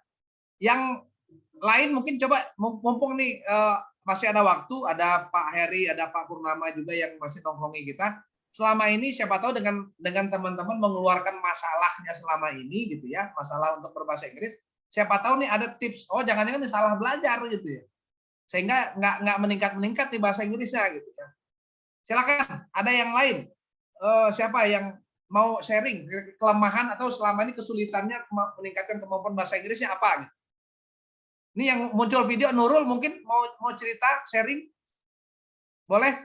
Yang lain mungkin coba mumpung nih masih ada waktu, ada Pak Heri, ada Pak Purnama juga yang masih nongkrongin kita. Selama ini siapa tahu dengan teman-teman mengeluarkan masalahnya selama ini gitu ya, masalah untuk berbahasa Inggris. Siapa tahu nih ada tips, jangan-jangan salah belajar gitu ya. Sehingga nggak meningkat di bahasa Inggrisnya gitu ya. Silakan, ada yang lain. Siapa yang mau sharing kelemahan atau selama ini kesulitannya meningkatkan kemampuan bahasa Inggrisnya apa gitu. Ini yang muncul video Nurul mungkin mau cerita, sharing. Boleh?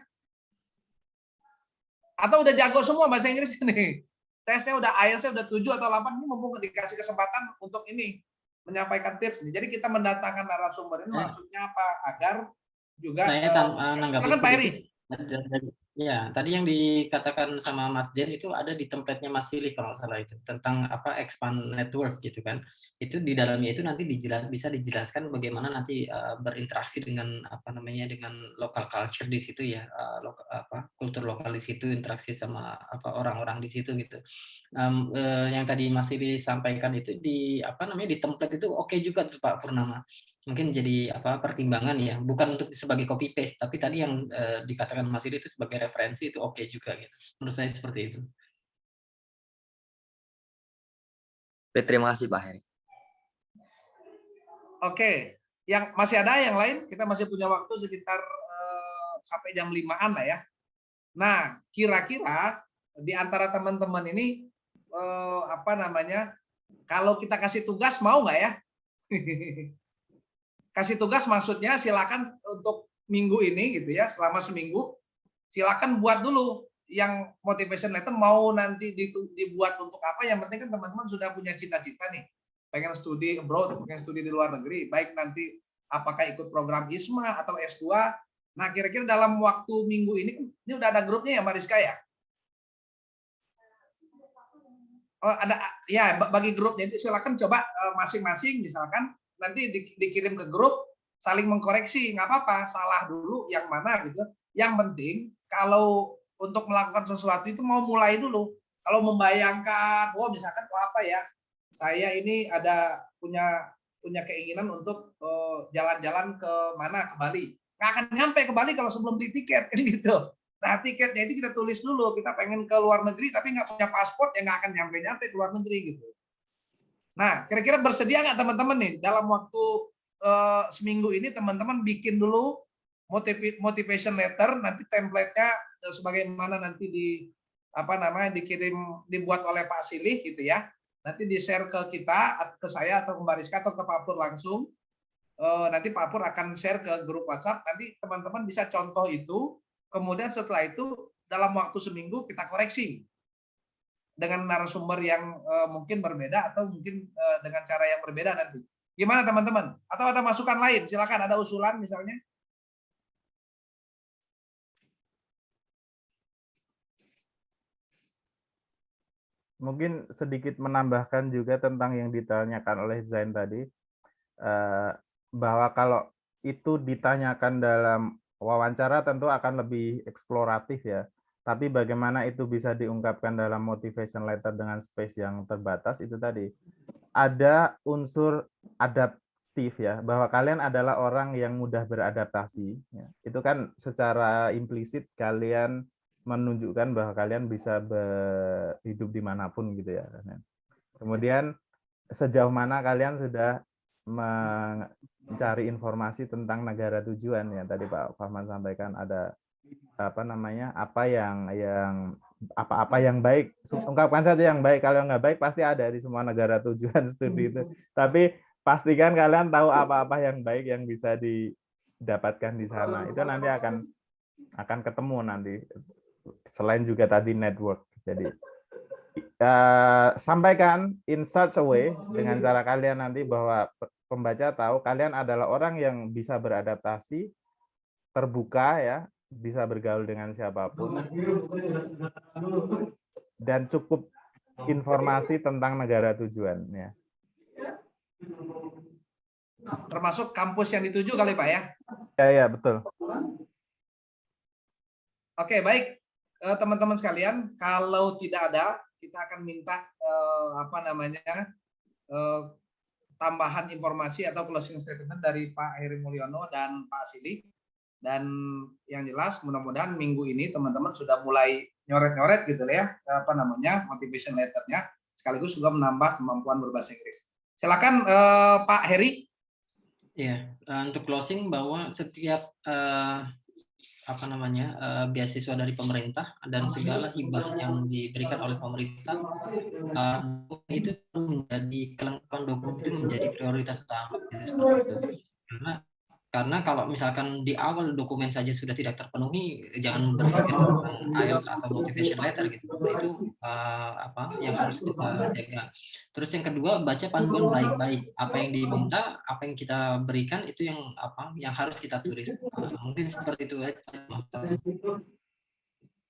Atau udah jago semua bahasa Inggris ini? Tesnya udah IELTS-nya udah 7 atau 8, ini mumpung dikasih kesempatan untuk ini menyampaikan tips. Jadi kita mendatangkan narasumber ini maksudnya apa? Agar juga saya menanggapi Pak Heri. Ya, tadi yang dikatakan sama Mas Jen itu ada di template-nya Mas Silih kalau nggak salah itu tentang expand network gitu kan. Itu di dalamnya itu nanti bisa dijelaskan bagaimana nanti berinteraksi dengan dengan local culture di situ ya, kultur lokal di situ, interaksi sama orang-orang di situ gitu. Yang tadi Mas Silih sampaikan itu di di template itu oke juga tuh Pak Purnama. mungkin jadi pertimbangan ya, bukan untuk sebagai copy paste, tapi tadi yang dikatakan Mas Yudi itu sebagai referensi itu oke juga gitu. Menurut saya seperti itu. Terima kasih Pak Heri. Oke, yang masih ada yang lain? Kita masih punya waktu sekitar sampai jam 5-an lah ya. Nah, kira-kira di antara teman-teman ini kalau kita kasih tugas mau nggak ya? Kasih tugas maksudnya silakan untuk minggu ini gitu ya, selama seminggu silakan buat dulu yang motivation letter mau nanti dibuat untuk apa, yang penting kan teman-teman sudah punya cita-cita nih, pengen studi abroad, pengen studi di luar negeri, baik nanti apakah ikut program ISMA atau S2. Nah, kira-kira dalam waktu minggu ini udah ada grupnya ya Mbak Rizka ya? Oh, ada ya, bagi grupnya itu silakan coba masing-masing misalkan nanti dikirim ke grup, saling mengkoreksi, nggak apa-apa, salah dulu yang mana gitu. Yang penting kalau untuk melakukan sesuatu itu mau mulai dulu. Kalau membayangkan, misalkan apa ya, saya ini ada punya keinginan untuk jalan-jalan ke mana, ke Bali. Nggak akan nyampe ke Bali kalau sebelum beli tiket, kan gitu. Nah, tiketnya itu kita tulis dulu, kita pengen ke luar negeri tapi nggak punya paspor, ya nggak akan nyampe-nyampe ke luar negeri gitu. Nah, kira-kira bersedia nggak teman-teman nih dalam waktu seminggu ini teman-teman bikin dulu motivation letter, nanti template-nya sebagaimana nanti dikirim, dibuat oleh Pak Silih gitu ya. Nanti di-share ke kita, ke saya atau ke Mbak Rizka atau ke Pak Pur langsung. Nanti Pak Pur akan share ke grup WhatsApp, nanti teman-teman bisa contoh itu, kemudian setelah itu dalam waktu seminggu kita koreksi dengan narasumber yang mungkin berbeda atau mungkin dengan cara yang berbeda nanti. Gimana teman-teman? Atau ada masukan lain? Silakan, ada usulan misalnya. Mungkin sedikit menambahkan juga tentang yang ditanyakan oleh Zain tadi, bahwa kalau itu ditanyakan dalam wawancara tentu akan lebih eksploratif ya. Tapi bagaimana itu bisa diungkapkan dalam motivation letter dengan space yang terbatas, itu tadi. Ada unsur adaptif ya, bahwa kalian adalah orang yang mudah beradaptasi. Ya. Itu kan secara implisit kalian menunjukkan bahwa kalian bisa hidup dimanapun gitu ya. Kemudian sejauh mana kalian sudah mencari informasi tentang negara tujuan ya, tadi Pak Fahman sampaikan ada apa yang baik, ungkapkan saja yang baik, kalau nggak baik pasti ada di semua negara tujuan studi itu, tapi pastikan kalian tahu apa-apa yang baik yang bisa didapatkan di sana, itu nanti akan ketemu nanti, selain juga tadi network. Jadi sampaikan in such a way dengan cara kalian nanti bahwa pembaca tahu kalian adalah orang yang bisa beradaptasi, terbuka ya, bisa bergaul dengan siapapun, dan cukup informasi tentang negara tujuan ya. Termasuk kampus yang dituju kali Pak ya? Ya betul. Oke, baik teman-teman sekalian, kalau tidak ada kita akan minta tambahan informasi atau closing statement dari Pak Heri Mulyono dan Pak Silih. Dan yang jelas mudah-mudahan minggu ini teman-teman sudah mulai nyoret-nyoret gitu ya, motivation letternya, sekaligus juga menambah kemampuan berbahasa Inggris. Silakan Pak Heri. Ya, untuk closing bahwa setiap beasiswa dari pemerintah dan segala hibah yang diberikan oleh pemerintah itu menjadi kelengkapan dokumen, itu menjadi prioritas utama gitu, karena kalau misalkan di awal dokumen saja sudah tidak terpenuhi, jangan berpikir tentang IELTS atau motivation letter gitu. Itu yang harus kita jaga. Terus yang kedua, baca panduan baik-baik. Apa yang diminta, apa yang kita berikan itu yang harus kita tulis. Mungkin seperti itu aja.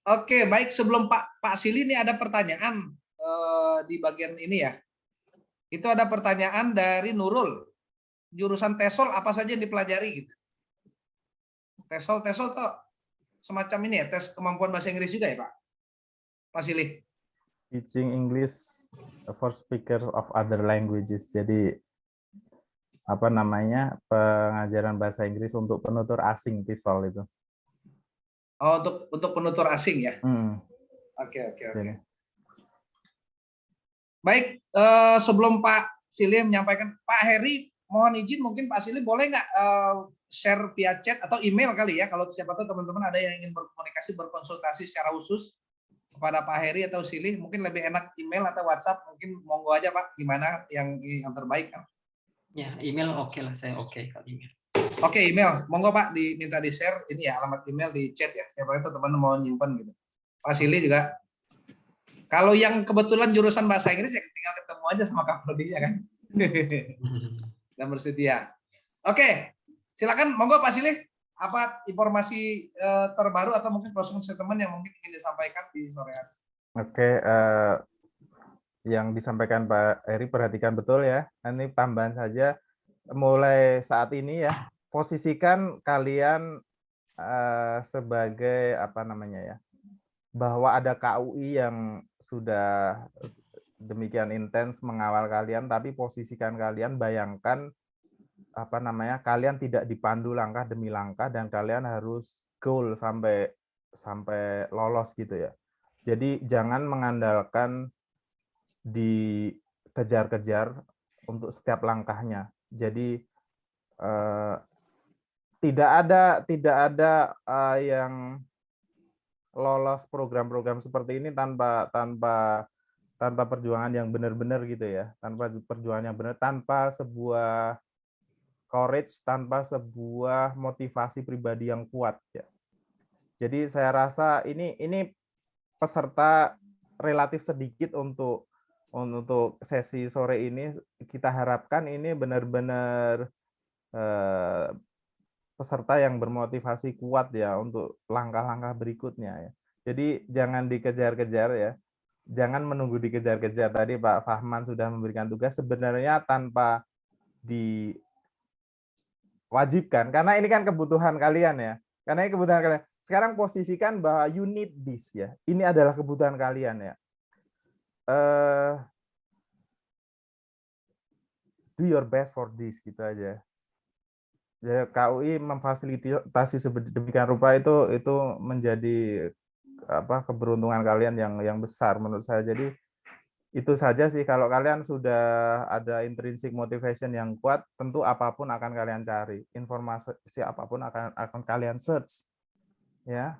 Oke, baik, sebelum Pak Silih ini ada pertanyaan di bagian ini ya. Itu ada pertanyaan dari Nurul. Jurusan TESOL apa saja yang dipelajari gitu. TESOL tuh semacam ini ya, tes kemampuan bahasa Inggris juga ya Pak? Pak Silih. Teaching English for speakers of other languages. Jadi apa namanya, pengajaran bahasa Inggris untuk penutur asing pistol itu. Oh, untuk penutur asing ya. Oke. Jadi. Baik, sebelum Pak Silih menyampaikan, Pak Heri mohon izin mungkin Pak Silih boleh nggak share via chat atau email kali ya, kalau siapa tahu teman-teman ada yang ingin berkomunikasi, berkonsultasi secara khusus kepada Pak Heri atau Silih, mungkin lebih enak email atau WhatsApp, mungkin monggo aja Pak, gimana yang terbaik kan? Ya, email oke lah, saya oke kalau email. Oke, email, monggo Pak diminta di share ini ya, alamat email di chat ya, siapa tahu teman-teman mau nyimpen gitu. Pak Silih juga. Kalau yang kebetulan jurusan bahasa Inggris ya tinggal ketemu aja sama Kak Prodinya kan. Dan bersedia. Oke, silakan monggo Pak Silih, apa informasi terbaru atau mungkin closing statement yang mungkin ingin disampaikan di sore hari. Oke, yang disampaikan Pak Heri perhatikan betul ya. Ini tambahan saja, mulai saat ini ya, posisikan kalian sebagai apa namanya ya, bahwa ada KUI yang sudah demikian intens mengawal kalian, tapi posisikan kalian, bayangkan apa namanya, kalian tidak dipandu langkah demi langkah dan kalian harus goal sampai lolos gitu ya. Jadi jangan mengandalkan dikejar-kejar untuk setiap langkahnya. Jadi tidak ada yang lolos program-program seperti ini tanpa perjuangan yang benar-benar gitu ya, tanpa perjuangan yang benar, tanpa sebuah courage, tanpa sebuah motivasi pribadi yang kuat ya. Jadi saya rasa ini peserta relatif sedikit untuk sesi sore ini. Kita harapkan ini benar-benar peserta yang bermotivasi kuat ya untuk langkah-langkah berikutnya ya. Jadi jangan dikejar-kejar ya. Jangan menunggu dikejar-kejar. Tadi Pak Fahman sudah memberikan tugas, sebenarnya tanpa diwajibkan, karena ini kan kebutuhan kalian ya. Karena ini kebutuhan kalian. Sekarang posisikan bahwa you need this ya. Ini adalah kebutuhan kalian ya. Do your best for this gitu aja. Ya, KUI memfasilitasi sedemikian rupa itu menjadi apa, keberuntungan kalian yang besar menurut saya. Jadi itu saja sih, kalau kalian sudah ada intrinsic motivation yang kuat, tentu apapun akan kalian cari, informasi apapun akan kalian search ya,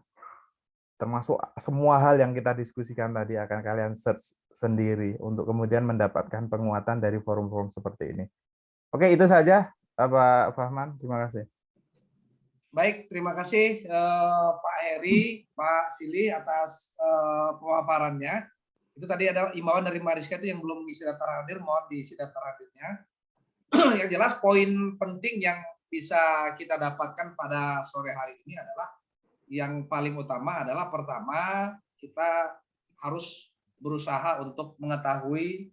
termasuk semua hal yang kita diskusikan tadi akan kalian search sendiri untuk kemudian mendapatkan penguatan dari forum-forum seperti ini. Oke, itu saja Pak Fahman, terima kasih. Baik, terima kasih Pak Heri, Pak Silih atas pemaparannya. Itu tadi ada imbauan dari Mariska itu yang belum mengisi daftar hadir, mohon diisi daftar hadirnya. Yang jelas poin penting yang bisa kita dapatkan pada sore hari ini adalah yang paling utama adalah pertama, kita harus berusaha untuk mengetahui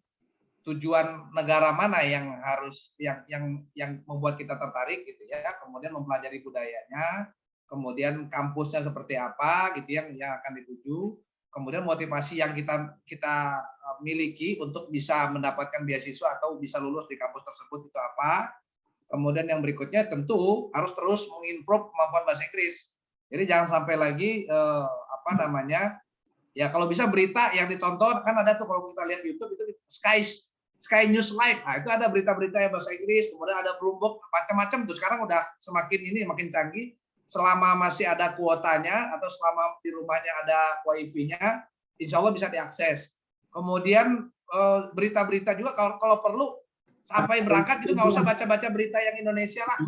tujuan negara mana yang harus yang membuat kita tertarik gitu ya, kemudian mempelajari budayanya, kemudian kampusnya seperti apa gitu yang akan dituju, kemudian motivasi yang kita miliki untuk bisa mendapatkan beasiswa atau bisa lulus di kampus tersebut itu apa. Kemudian yang berikutnya tentu harus terus mengimprove kemampuan bahasa Inggris. Jadi jangan sampai lagi apa namanya, ya kalau bisa berita yang ditonton kan ada tuh, kalau kita lihat YouTube itu Sky News Live, nah itu ada berita-berita yang bahasa Inggris, kemudian ada Bloomberg, macam-macam tuh. Sekarang udah makin canggih. Selama masih ada kuotanya atau selama di rumahnya ada wifi-nya, insya Allah bisa diakses. Kemudian berita-berita juga kalau perlu sampai berangkat itu nggak usah baca-baca berita yang Indonesia lah,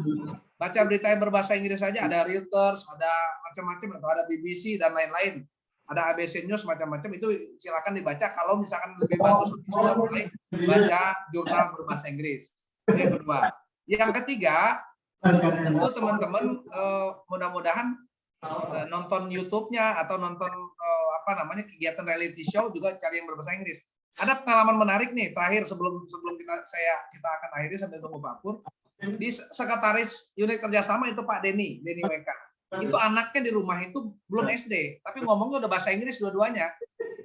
baca berita yang berbahasa Inggris saja. Ada Reuters, ada macam-macam, atau ada BBC dan lain-lain. Ada ABC News macam-macam, itu silakan dibaca kalau misalkan lebih bagus sudah mulai baca jurnal berbahasa Inggris. Yang kedua, yang ketiga tentu teman-teman mudah-mudahan nonton YouTube-nya atau nonton apa namanya kegiatan reality show juga cari yang berbahasa Inggris. Ada pengalaman menarik nih terakhir sebelum kita akan akhiri sambil tunggu Pak Pur. Di sekretaris unit kerjasama itu Pak Denny WK. Itu anaknya di rumah itu belum SD, tapi ngomongnya udah bahasa Inggris dua-duanya.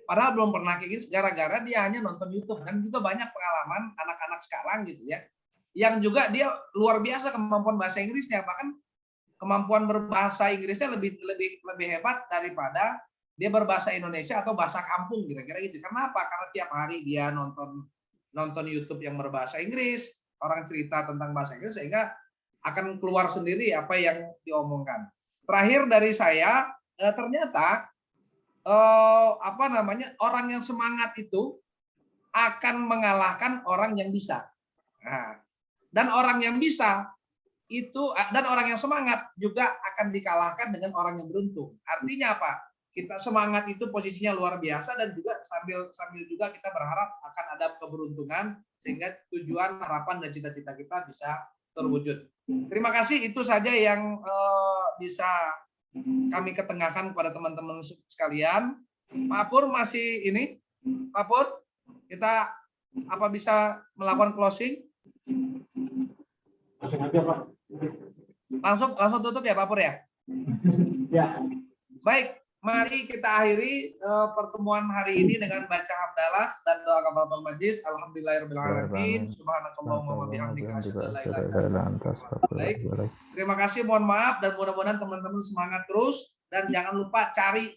Padahal belum pernah kayak gitu, gara-gara dia hanya nonton YouTube. Dan juga banyak pengalaman anak-anak sekarang gitu ya, yang juga dia luar biasa kemampuan bahasa Inggrisnya, bahkan kemampuan berbahasa Inggrisnya lebih hebat daripada dia berbahasa Indonesia atau bahasa kampung kira-kira gitu. Kenapa? Karena tiap hari dia nonton YouTube yang berbahasa Inggris, orang cerita tentang bahasa Inggris sehingga akan keluar sendiri apa yang diomongkan. Terakhir dari saya, ternyata orang yang semangat itu akan mengalahkan orang yang bisa. Nah, dan orang yang bisa itu dan orang yang semangat juga akan dikalahkan dengan orang yang beruntung. Artinya apa? Kita semangat itu posisinya luar biasa dan juga sambil juga kita berharap akan ada keberuntungan sehingga tujuan, harapan dan cita-cita kita bisa terwujud. Terima kasih, itu saja yang bisa kami ketengahkan kepada teman-teman sekalian. Pak Pur masih ini? Pak Pur, kita apa bisa melakukan closing? Langsung aja, Pak. Langsung tutup ya Pak Pur ya? Ya. Baik, mari kita akhiri pertemuan hari ini dengan baca hamdalah dan doa kafaratul majlis. Alhamdulillahirobbilalamin. Subhanakallahumma wa bihamdika asyhadu an la ilaha illa anta astaghfiruka wa atubu ilaik. Terima kasih, mohon maaf dan mudah-mudahan teman-teman semangat terus dan jangan lupa cari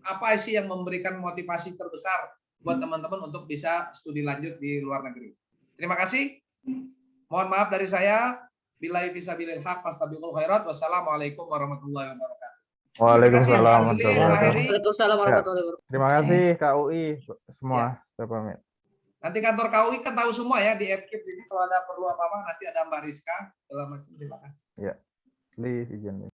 apa sih yang memberikan motivasi terbesar buat teman-teman untuk bisa studi lanjut di luar negeri. Terima kasih. Mohon maaf dari saya. Billahi fisabilil haq fastabiqul khairat. Wassalamualaikum warahmatullahi wabarakatuh. Waalaikumsalam warahmatullahi wabarakatuh. Terima kasih Kak UI semua. Saya pamit. Nanti kantor KUI kan tahu semua ya di AppKit ini, kalau ada perlu apa-apa nanti ada Mbak Rizka segala macam, silakan. Ya. Izin.